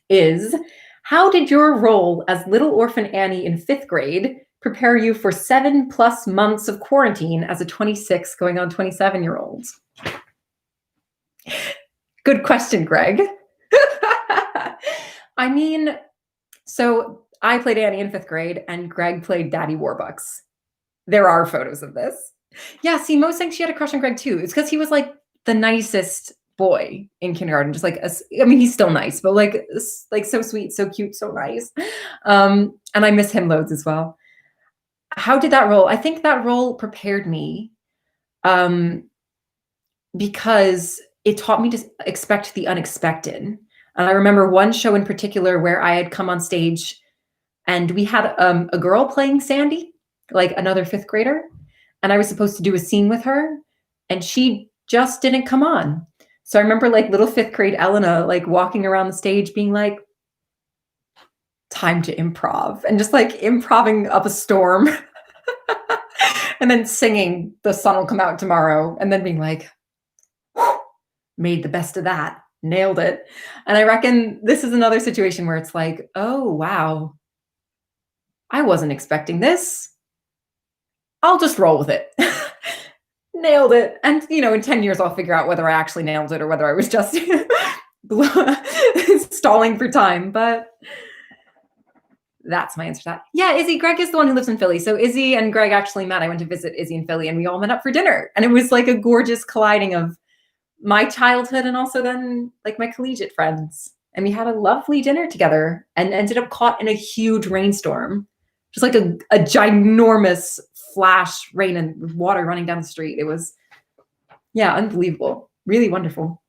is, how did your role as Little Orphan Annie in 5th grade prepare you for 7+ months of quarantine as a 26 going on 27-year-old? Good question, Greg. I mean, so I played Annie in 5th grade and Greg played Daddy Warbucks. There are photos of this. Yeah, see, Mo saying she had a crush on Greg too. It's because he was like the nicest boy in kindergarten. Just like, I mean, he's still nice, but like so sweet, so cute, so nice. And I miss him loads as well. How did that role? I think that role prepared me because it taught me to expect the unexpected. And I remember one show in particular where I had come on stage and we had a girl playing Sandy, like another 5th grader. And I was supposed to do a scene with her and she just didn't come on. So I remember like little 5th grade Elena, like walking around the stage being like, time to improv, and just like improving up a storm and then singing The Sun Will Come Out Tomorrow and then being like, made the best of that, nailed it. And I reckon this is another situation where it's like, oh, wow, I wasn't expecting this. I'll just roll with it. Nailed it. And, you know, in 10 years, I'll figure out whether I actually nailed it or whether I was just stalling for time. But that's my answer to that. Yeah, Izzy, Greg is the one who lives in Philly. So Izzy and Greg actually met. I went to visit Izzy in Philly and we all met up for dinner. And it was like a gorgeous colliding of my childhood and also then like my collegiate friends. And we had a lovely dinner together and ended up caught in a huge rainstorm. Just like a ginormous flash rain and water running down the street. It was, yeah, unbelievable. Really wonderful.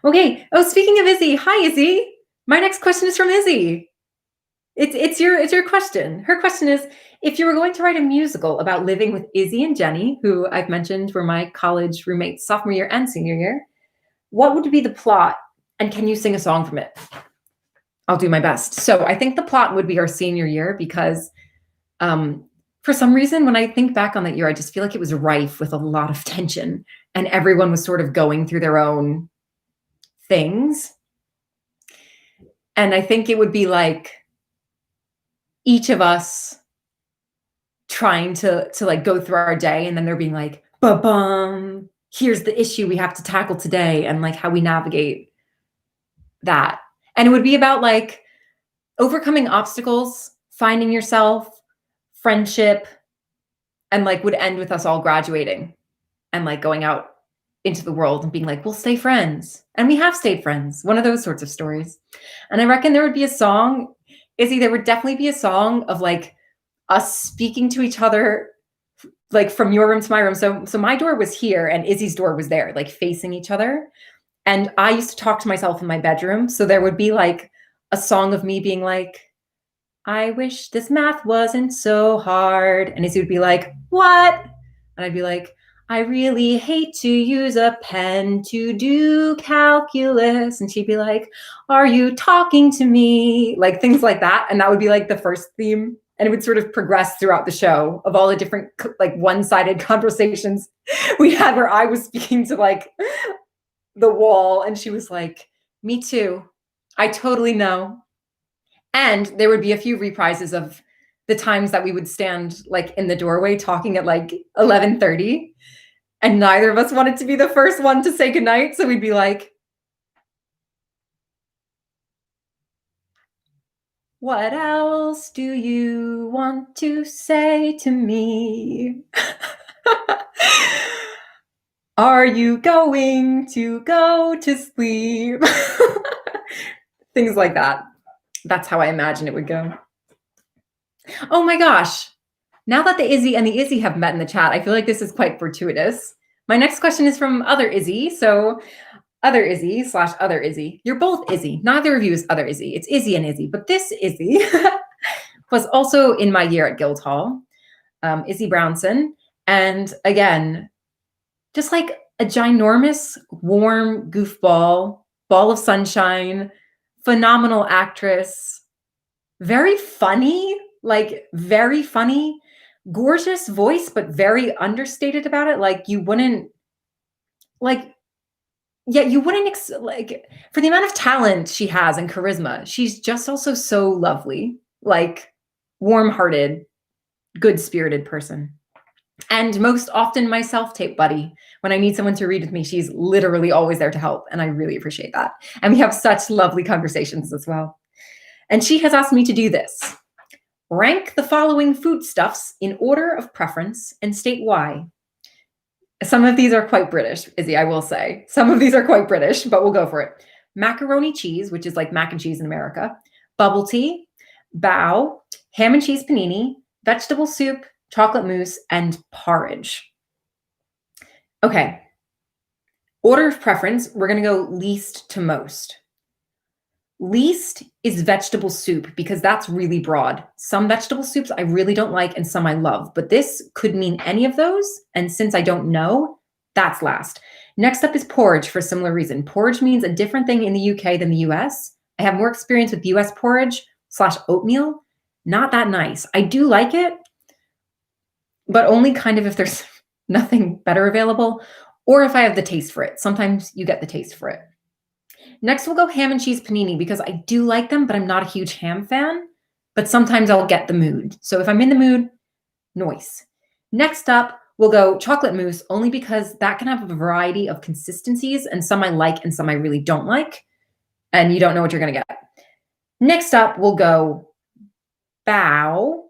Okay. Oh, speaking of Izzy, hi, Izzy. My next question is from Izzy. It's your question. Her question is, if you were going to write a musical about living with Izzy and Jenny, who I've mentioned were my college roommates sophomore year and senior year, what would be the plot? And can you sing a song from it? I'll do my best. So I think the plot would be our senior year because For some reason, when I think back on that year, I just feel like it was rife with a lot of tension and everyone was sort of going through their own things. And I think it would be like each of us trying to like go through our day and then they're being like, ba-bum, here's the issue we have to tackle today and like how we navigate that. And it would be about like overcoming obstacles, finding yourself, friendship, and like would end with us all graduating and like going out into the world and being like, we'll stay friends. And we have stayed friends. One of those sorts of stories. And I reckon there would be a song, Izzy, there would definitely be a song of like us speaking to each other, like from your room to my room. So my door was here and Izzy's door was there, like facing each other. And I used to talk to myself in my bedroom. So there would be like a song of me being like, I wish this math wasn't so hard. And Izzy would be like, what? And I'd be like, I really hate to use a pen to do calculus. And she'd be like, are you talking to me? Like things like that. And that would be like the first theme. And it would sort of progress throughout the show of all the different like one-sided conversations we had where I was speaking to like the wall and she was like, me too. I totally know. And there would be a few reprises of the times that we would stand like in the doorway talking at like 11:30 and neither of us wanted to be the first one to say goodnight. So we'd be like, what else do you want to say to me? Are you going to go to sleep? Things like that. That's how I imagine it would go. Oh my gosh. Now that the Izzy and the Izzy have met in the chat, I feel like this is quite fortuitous. My next question is from Other Izzy. So Other Izzy / Other Izzy. You're both Izzy. Neither of you is Other Izzy. It's Izzy and Izzy. But this Izzy was also in my year at Guildhall, Izzy Brownson. And again, just like a ginormous, warm goofball, ball of sunshine, phenomenal actress, very funny, like very funny, gorgeous voice, but very understated about it. Like you wouldn't, like, yeah, you wouldn't, like, for the amount of talent she has and charisma, she's just also so lovely, like warm-hearted, good-spirited person. And most often my self-tape buddy. When I need someone to read with me, she's literally always there to help. And I really appreciate that. And we have such lovely conversations as well. And she has asked me to do this. Rank the following foodstuffs in order of preference and state why. Some of these are quite British, Izzy, I will say. Some of these are quite British, but we'll go for it. Macaroni cheese, which is like mac and cheese in America. Bubble tea, bao, ham and cheese panini, vegetable soup, chocolate mousse, and porridge. Okay. Order of preference, we're going to go least to most. Least is vegetable soup because that's really broad. Some vegetable soups I really don't like and some I love, but this could mean any of those. And since I don't know, that's last. Next up is porridge for a similar reason. Porridge means a different thing in the UK than the US. I have more experience with US porridge / oatmeal. Not that nice. I do like it, but only kind of if there's nothing better available or if I have the taste for it. Sometimes you get the taste for it. Next, we'll go ham and cheese panini because I do like them, but I'm not a huge ham fan. But sometimes I'll get the mood. So if I'm in the mood, nice. Next up, we'll go chocolate mousse only because that can have a variety of consistencies and some I like and some I really don't like. And you don't know what you're going to get. Next up, we'll go bao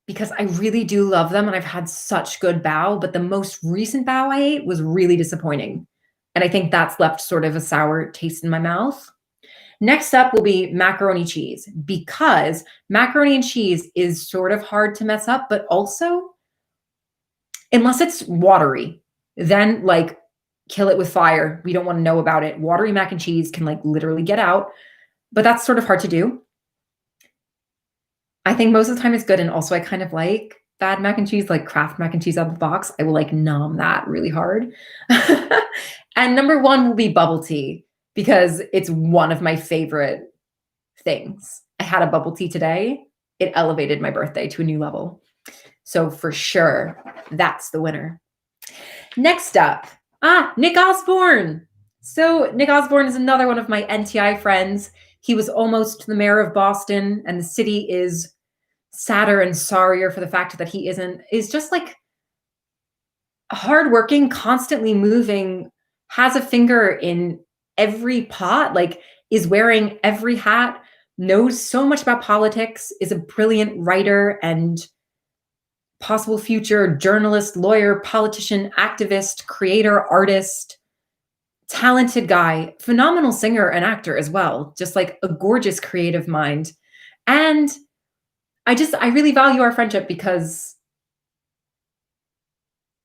because I really do love them and I've had such good bao, but the most recent bao I ate was really disappointing. And I think that's left sort of a sour taste in my mouth. Next up will be macaroni cheese because macaroni and cheese is sort of hard to mess up, but also, unless it's watery, then like kill it with fire. We don't want to know about it. Watery mac and cheese can like literally get out, but that's sort of hard to do. I think most of the time it's good. And also I kind of like bad mac and cheese, like Kraft mac and cheese out of the box. I will like nom that really hard. And number one will be bubble tea because it's one of my favorite things. I had a bubble tea today. It elevated my birthday to a new level. So for sure, that's the winner. Next up, Nick Osborne. So Nick Osborne is another one of my NTI friends. He was almost the mayor of Boston, and the city is sadder and sorrier for the fact that he isn't. Is just like hardworking, constantly moving, has a finger in every pot, like is wearing every hat, knows so much about politics, is a brilliant writer and possible future journalist, lawyer, politician, activist, creator, artist, talented guy, phenomenal singer and actor as well, just like a gorgeous creative mind. And I really value our friendship because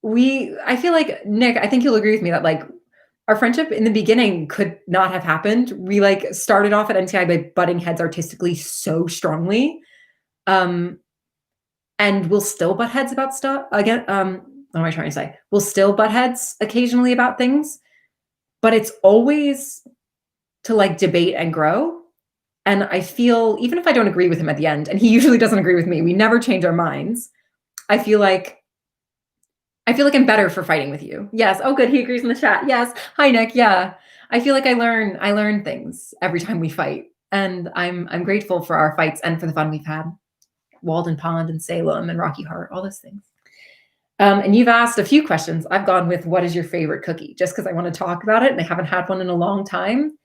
I feel like Nick, I think you'll agree with me that like our friendship in the beginning could not have happened. We like started off at NTI by butting heads artistically so strongly. Um, and we'll still butt heads about stuff again. What am I trying to say? We'll still butt heads occasionally about things, but it's always to like debate and grow. And I feel even if I don't agree with him at the end, and he usually doesn't agree with me, we never change our minds. I feel like I'm better for fighting with you. Yes. Oh, good. He agrees in the chat. Yes. Hi, Nick. Yeah. I feel like I learn things every time we fight, and I'm grateful for our fights and for the fun we've had. Walden Pond and Salem and Rocky Heart, all those things. And you've asked a few questions. I've gone with what is your favorite cookie, just because I want to talk about it, and I haven't had one in a long time.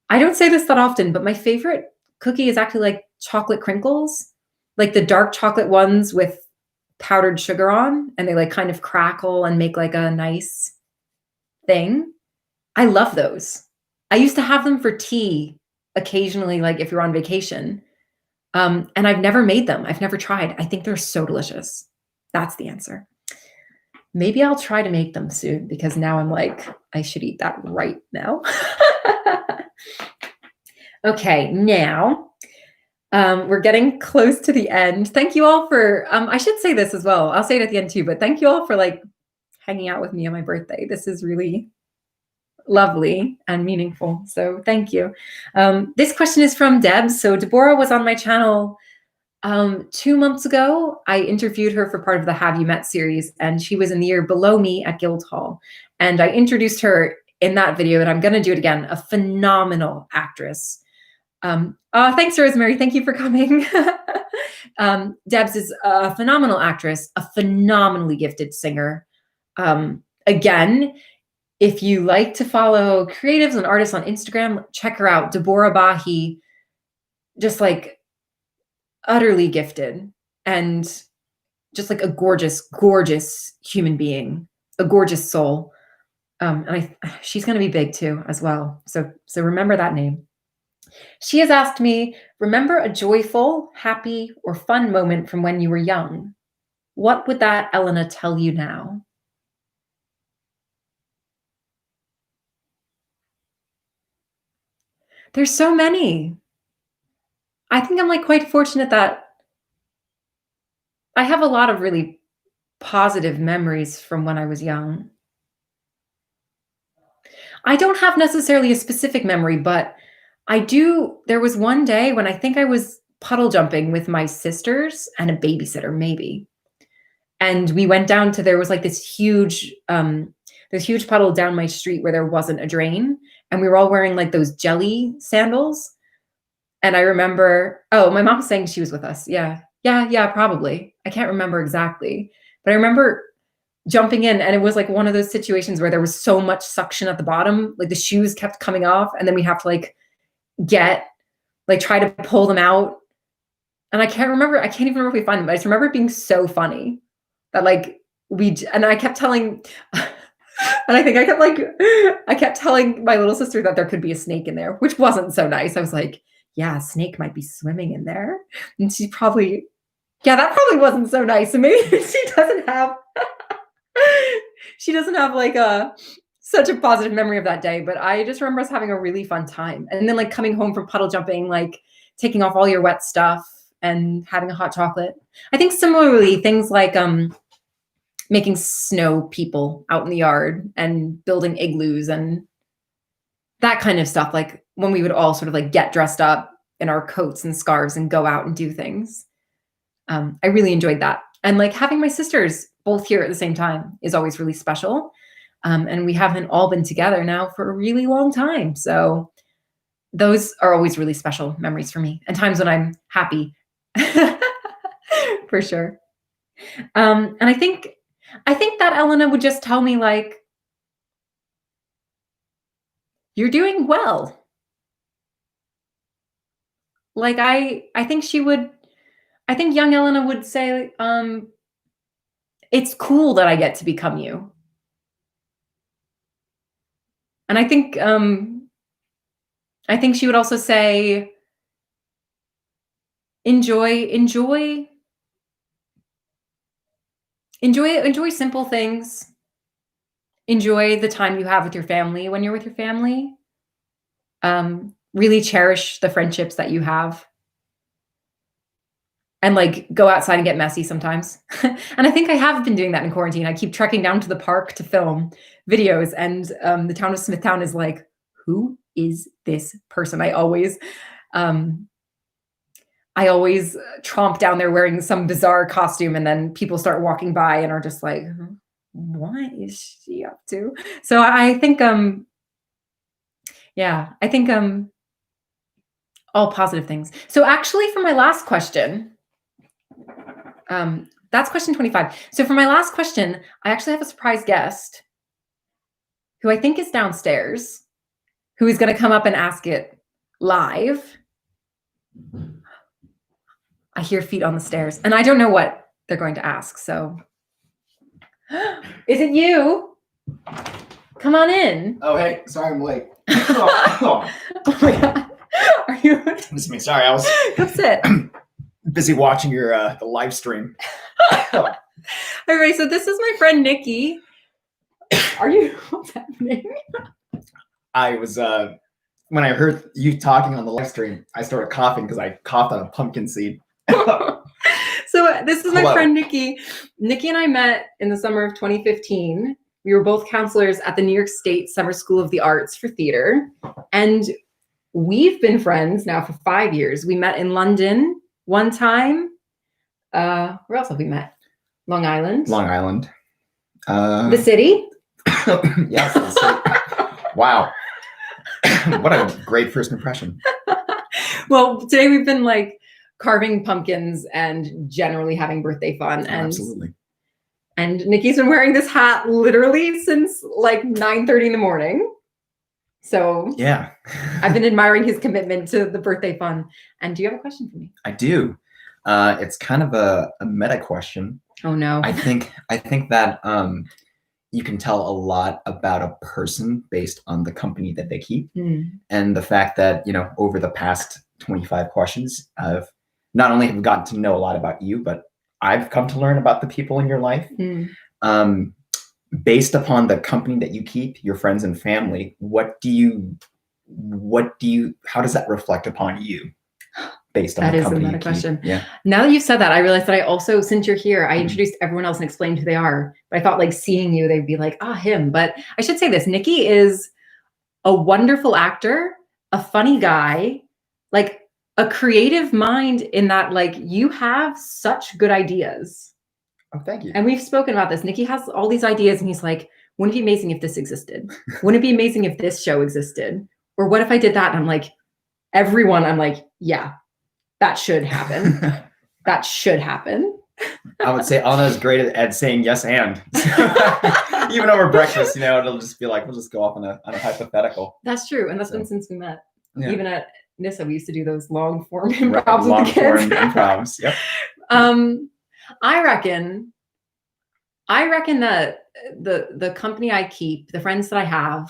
I don't say this that often, but my favorite cookie is actually like chocolate crinkles, like the dark chocolate ones with powdered sugar on, and they like kind of crackle and make like a nice thing. I love those. I used to have them for tea occasionally, like if you're on vacation. And I've never made them. I've never tried. I think they're so delicious. That's the answer. Maybe I'll try to make them soon because now I'm like, I should eat that right now. Okay, now we're getting close to the end. Thank you all for, I should say this as well. I'll say it at the end too, but thank you all for like hanging out with me on my birthday. This is really lovely and meaningful. So thank you. This question is from Deb. So Deborah was on my channel 2 months ago. I interviewed her for part of the Have You Met series, and she was in the year below me at Guildhall. And I introduced her in that video, and I'm going to do it again. A phenomenal actress. Thanks, Rosemary. Thank you for coming. Debs is a phenomenal actress, a phenomenally gifted singer. Again, if you like to follow creatives and artists on Instagram, check her out. Deborah Bahi, just like utterly gifted and just like a gorgeous, gorgeous human being, a gorgeous soul. And she's going to be big too as well. So remember that name. She has asked me, remember a joyful, happy, or fun moment from when you were young. What would that Elena tell you now? There's so many. I think I'm like quite fortunate that I have a lot of really positive memories from when I was young. I don't have necessarily a specific memory, but I do. There was one day when I think I was puddle jumping with my sisters and a babysitter, maybe. And we went down to, there was like this huge puddle down my street where there wasn't a drain. And we were all wearing like those jelly sandals. And I remember, oh, my mom was saying she was with us. Yeah, probably. I can't remember exactly. But I remember jumping in, and it was like one of those situations where there was so much suction at the bottom, like the shoes kept coming off, and then we have to like try to pull them out. And I can't even remember if we found them, but I just remember it being so funny that like and I kept telling, and I kept telling my little sister that there could be a snake in there, which wasn't so nice. I was like, yeah, a snake might be swimming in there. And she probably, yeah, that probably wasn't so nice. So maybe she doesn't have like such a positive memory of that day, but I just remember us having a really fun time. And then like coming home from puddle jumping, like taking off all your wet stuff and having a hot chocolate. I think similarly, things like making snow people out in the yard and building igloos and that kind of stuff. Like when we would all sort of like get dressed up in our coats and scarves and go out and do things. I really enjoyed that. And like having my sisters both here at the same time is always really special. And we haven't all been together now for a really long time. So those are always really special memories for me, and times when I'm happy. For sure. And I think that Elena would just tell me like, you're doing well. Like I think she would, I think young Elena would say, it's cool that I get to become you. And I think she would also say, enjoy simple things. Enjoy the time you have with your family when you're with your family. Really cherish the friendships that you have. And like go outside and get messy sometimes. And I think I have been doing that in quarantine. I keep trekking down to the park to film videos, and the town of Smithtown is like, who is this person? I always tromp down there wearing some bizarre costume, and then people start walking by and are just like, what is she up to? So I think all positive things. So actually for my last question, that's question 25. So for my last question, I actually have a surprise guest who I think is downstairs, who is going to come up and ask it live. I hear feet on the stairs, and I don't know what they're going to ask. So is it you? Come on in. Oh, hey, sorry I'm late. Oh my God. Are you? It's me. Sorry, I was Come sit. busy watching your the live stream. All right, so this is my friend Nikki. Are you? What's happening? I was when I heard you talking on the live stream, I started coughing because I coughed on a pumpkin seed. So this is my Hello. friend Nikki. Nikki and I met in the summer of 2015. We were both counselors at the New York State Summer School of the Arts for theater, and we've been friends now for 5 years. We met in London one time. Where else have we met? Long Island. Long Island. The city. Yes. The city. Wow. What a great first impression. Well, today we've been like carving pumpkins and generally having birthday fun. Absolutely. And Nikki's been wearing this hat literally since like 9:30 in the morning. So Yeah. I've been admiring his commitment to the birthday fun. And do you have a question for me? I do. It's kind of a meta question. Oh no. I think that you can tell a lot about a person based on the company that they keep. And the fact that, over the past 25 questions, I've not only have gotten to know a lot about you, but I've come to learn about the people in your life. Based upon the company that you keep, your friends and family, how does that reflect upon you? Based on That the is company another you keep? question. Yeah. Now that you've said that, I realized that I also, since you're here, I introduced everyone else and explained who they are. But I thought like seeing you, they'd be like, him. But I should say this, Nikki is a wonderful actor, a funny guy, like a creative mind in that like you have such good ideas. Oh, thank you. And we've spoken about this. Nikki has all these ideas and he's like, wouldn't it be amazing if this existed? Wouldn't it be amazing if this show existed? Or what if I did that? And I'm like, yeah, that should happen. That should happen. I would say Anna's great at saying yes and. Even over breakfast, it'll just be like, we'll just go off on a hypothetical. That's true. And that's been since we met. Yeah. Even at NISA, we used to do those long form improvs with the kids. Improvs, yep. I reckon that the company I keep, the friends that I have,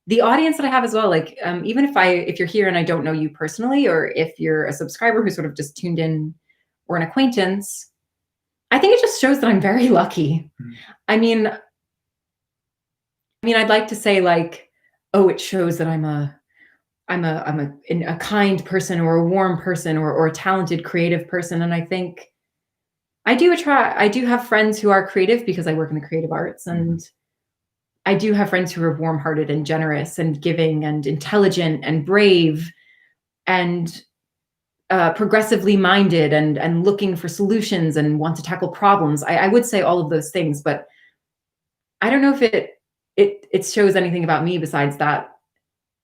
the audience that I have as well, like even if you're here and I don't know you personally, or if you're a subscriber who sort of just tuned in or an acquaintance, I think it just shows that I'm very lucky. I mean, I'd like to say like, it shows that I'm a kind person or a warm person or a talented creative person. And I think I do have friends who are creative because I work in the creative arts, and I do have friends who are warm-hearted and generous and giving and intelligent and brave. And progressively minded and looking for solutions and want to tackle problems. I would say all of those things, but I don't know if it shows anything about me besides that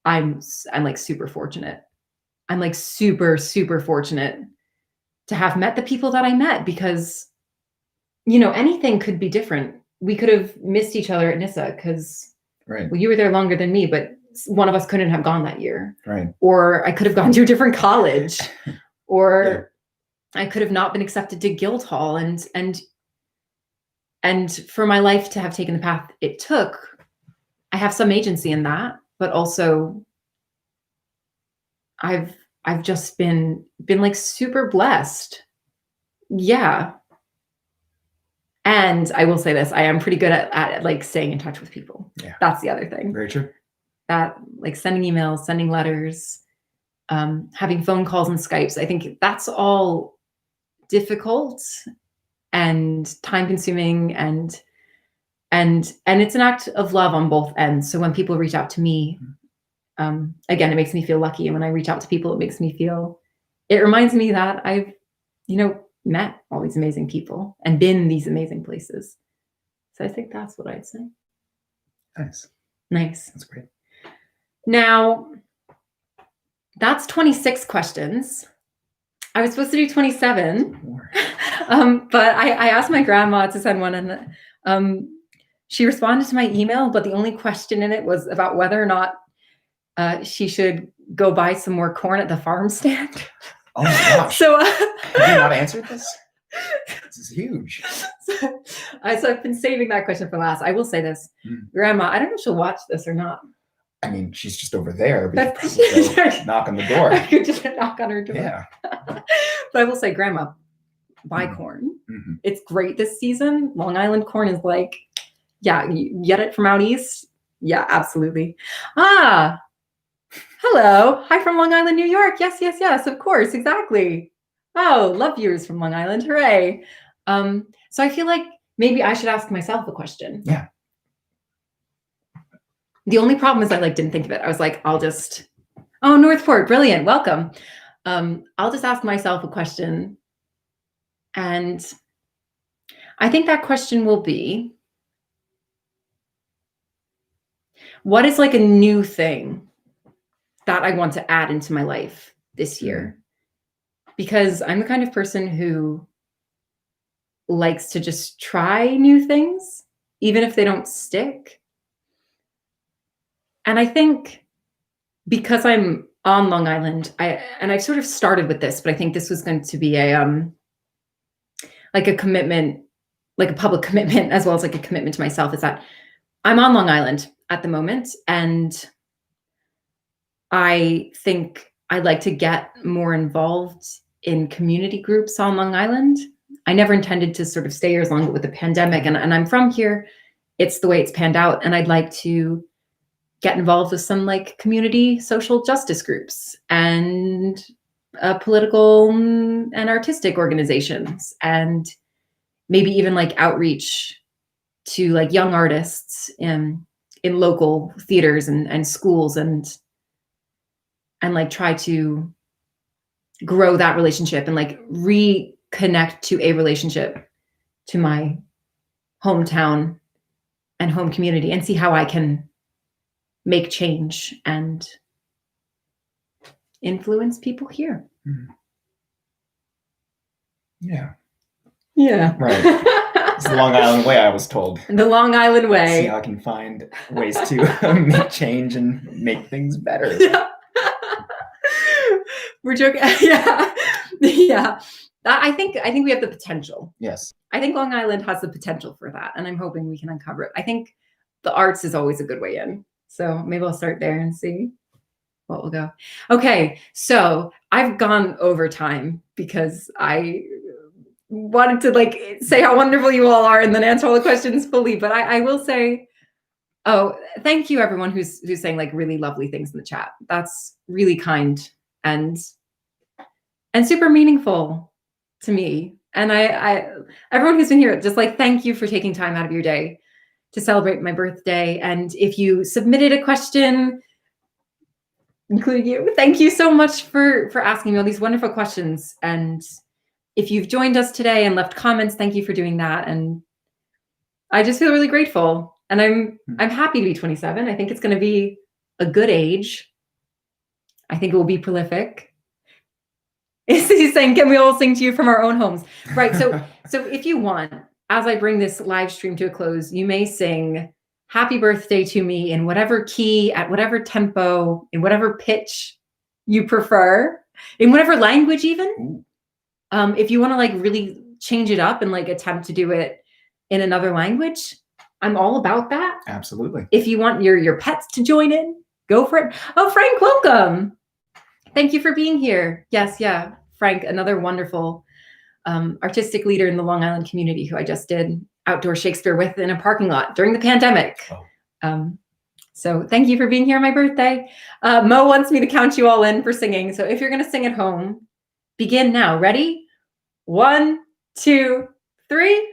I'm like super fortunate. I'm like super, super fortunate to have met the people that I met, because, you know, anything could be different. We could have missed each other at NISA because, Right. well, you were there longer than me, but one of us couldn't have gone that year. Right. Or I could have gone to a different college, or I could have not been accepted to Guildhall. And for my life to have taken the path it took, I have some agency in that, but also I've just been like super blessed. Yeah. And I will say this, I am pretty good at like staying in touch with people. Yeah. That's the other thing. Very true. That, like, sending emails, sending letters, having phone calls and Skypes. I think that's all difficult and time consuming, and it's an act of love on both ends. So when people reach out to me, again, it makes me feel lucky. And when I reach out to people, it reminds me that I've, you know, met all these amazing people and been these amazing places. So I think that's what I'd say. Nice. That's great. Now, that's 26 questions. I was supposed to do 27, but I asked my grandma to send one, and she responded to my email, but the only question in it was about whether or not she should go buy some more corn at the farm stand. Oh my gosh. So have you not answered this? This is huge. So I've been saving that question for last. I will say this, Grandma, I don't know if she'll watch this or not. I mean, she's just over there. But knock on the door. I could just knock on her door. Yeah. But I will say, Grandma, buy corn. It's great this season. Long Island corn is like, yeah, you get it from out east. Yeah, absolutely. Hello. Hi from Long Island, New York. Yes, of course. Exactly. Oh, love viewers from Long Island. Hooray. So I feel like maybe I should ask myself a question. Yeah. The only problem is I didn't think of it. I was like, Northport, brilliant. Welcome. I'll just ask myself a question. And I think that question will be, what is like a new thing that I want to add into my life this year? Because I'm the kind of person who likes to just try new things, even if they don't stick. And I think because I'm on Long Island, I've sort of started with this, but I think this was going to be a commitment, like a public commitment, as well as like a commitment to myself, is that I'm on Long Island at the moment. And I think I'd like to get more involved in community groups on Long Island. I never intended to sort of stay here as long, but with the pandemic, and I'm from here, it's the way it's panned out. And I'd like to get involved with some like community social justice groups and political and artistic organizations, and maybe even like outreach to like young artists in local theaters and schools, and like try to grow that relationship and like reconnect to a relationship to my hometown and home community, and see how I can make change and influence people here. Yeah. Right. It's the Long Island way, I was told. The Long Island way. See how I can find ways to make change and make things better. Yeah. We're joking. Yeah. I think we have the potential. Yes. I think Long Island has the potential for that, and I'm hoping we can uncover it. I think the arts is always a good way in. So maybe I'll start there and see what will go. Okay, so I've gone over time because I wanted to like say how wonderful you all are and then answer all the questions fully. But I will say, thank you everyone who's saying like really lovely things in the chat. That's really kind and super meaningful to me. And I everyone who's been here, just like thank you for taking time out of your day to celebrate my birthday. And if you submitted a question, including you. Thank you so much for asking me all these wonderful questions. And if you've joined us today and left comments, thank you for doing that. And I just feel really grateful. And I'm happy to be 27. I think it's going to be a good age. I think it will be prolific. He's saying, can we all sing to you from our own homes? Right. So if you want, as I bring this live stream to a close, you may sing happy birthday to me in whatever key, at whatever tempo, in whatever pitch you prefer, in whatever language even. If you want to like really change it up and like attempt to do it in another language, I'm all about that. Absolutely. If you want your pets to join in, go for it. Oh, Frank, welcome. Thank you for being here. Yes, yeah. Frank, another wonderful artistic leader in the Long Island community who I just did outdoor Shakespeare with in a parking lot during the pandemic. So thank you for being here on my birthday. Mo wants me to count you all in for singing. So if you're going to sing at home, begin now. Ready? 1, 2, 3.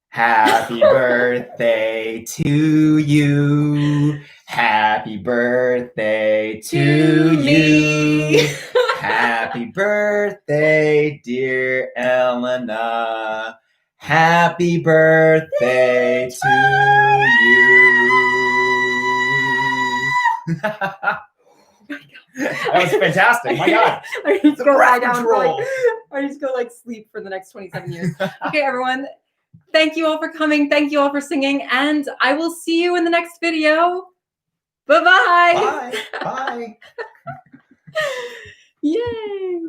Happy birthday to you. Happy birthday to you. Happy birthday, dear Elena. Happy birthday to you. That was fantastic. My God. I just go lie down for I just go like sleep for the next 27 years. Okay, everyone. Thank you all for coming. Thank you all for singing. And I will see you in the next video. Bye-bye. Bye. Bye. Yay.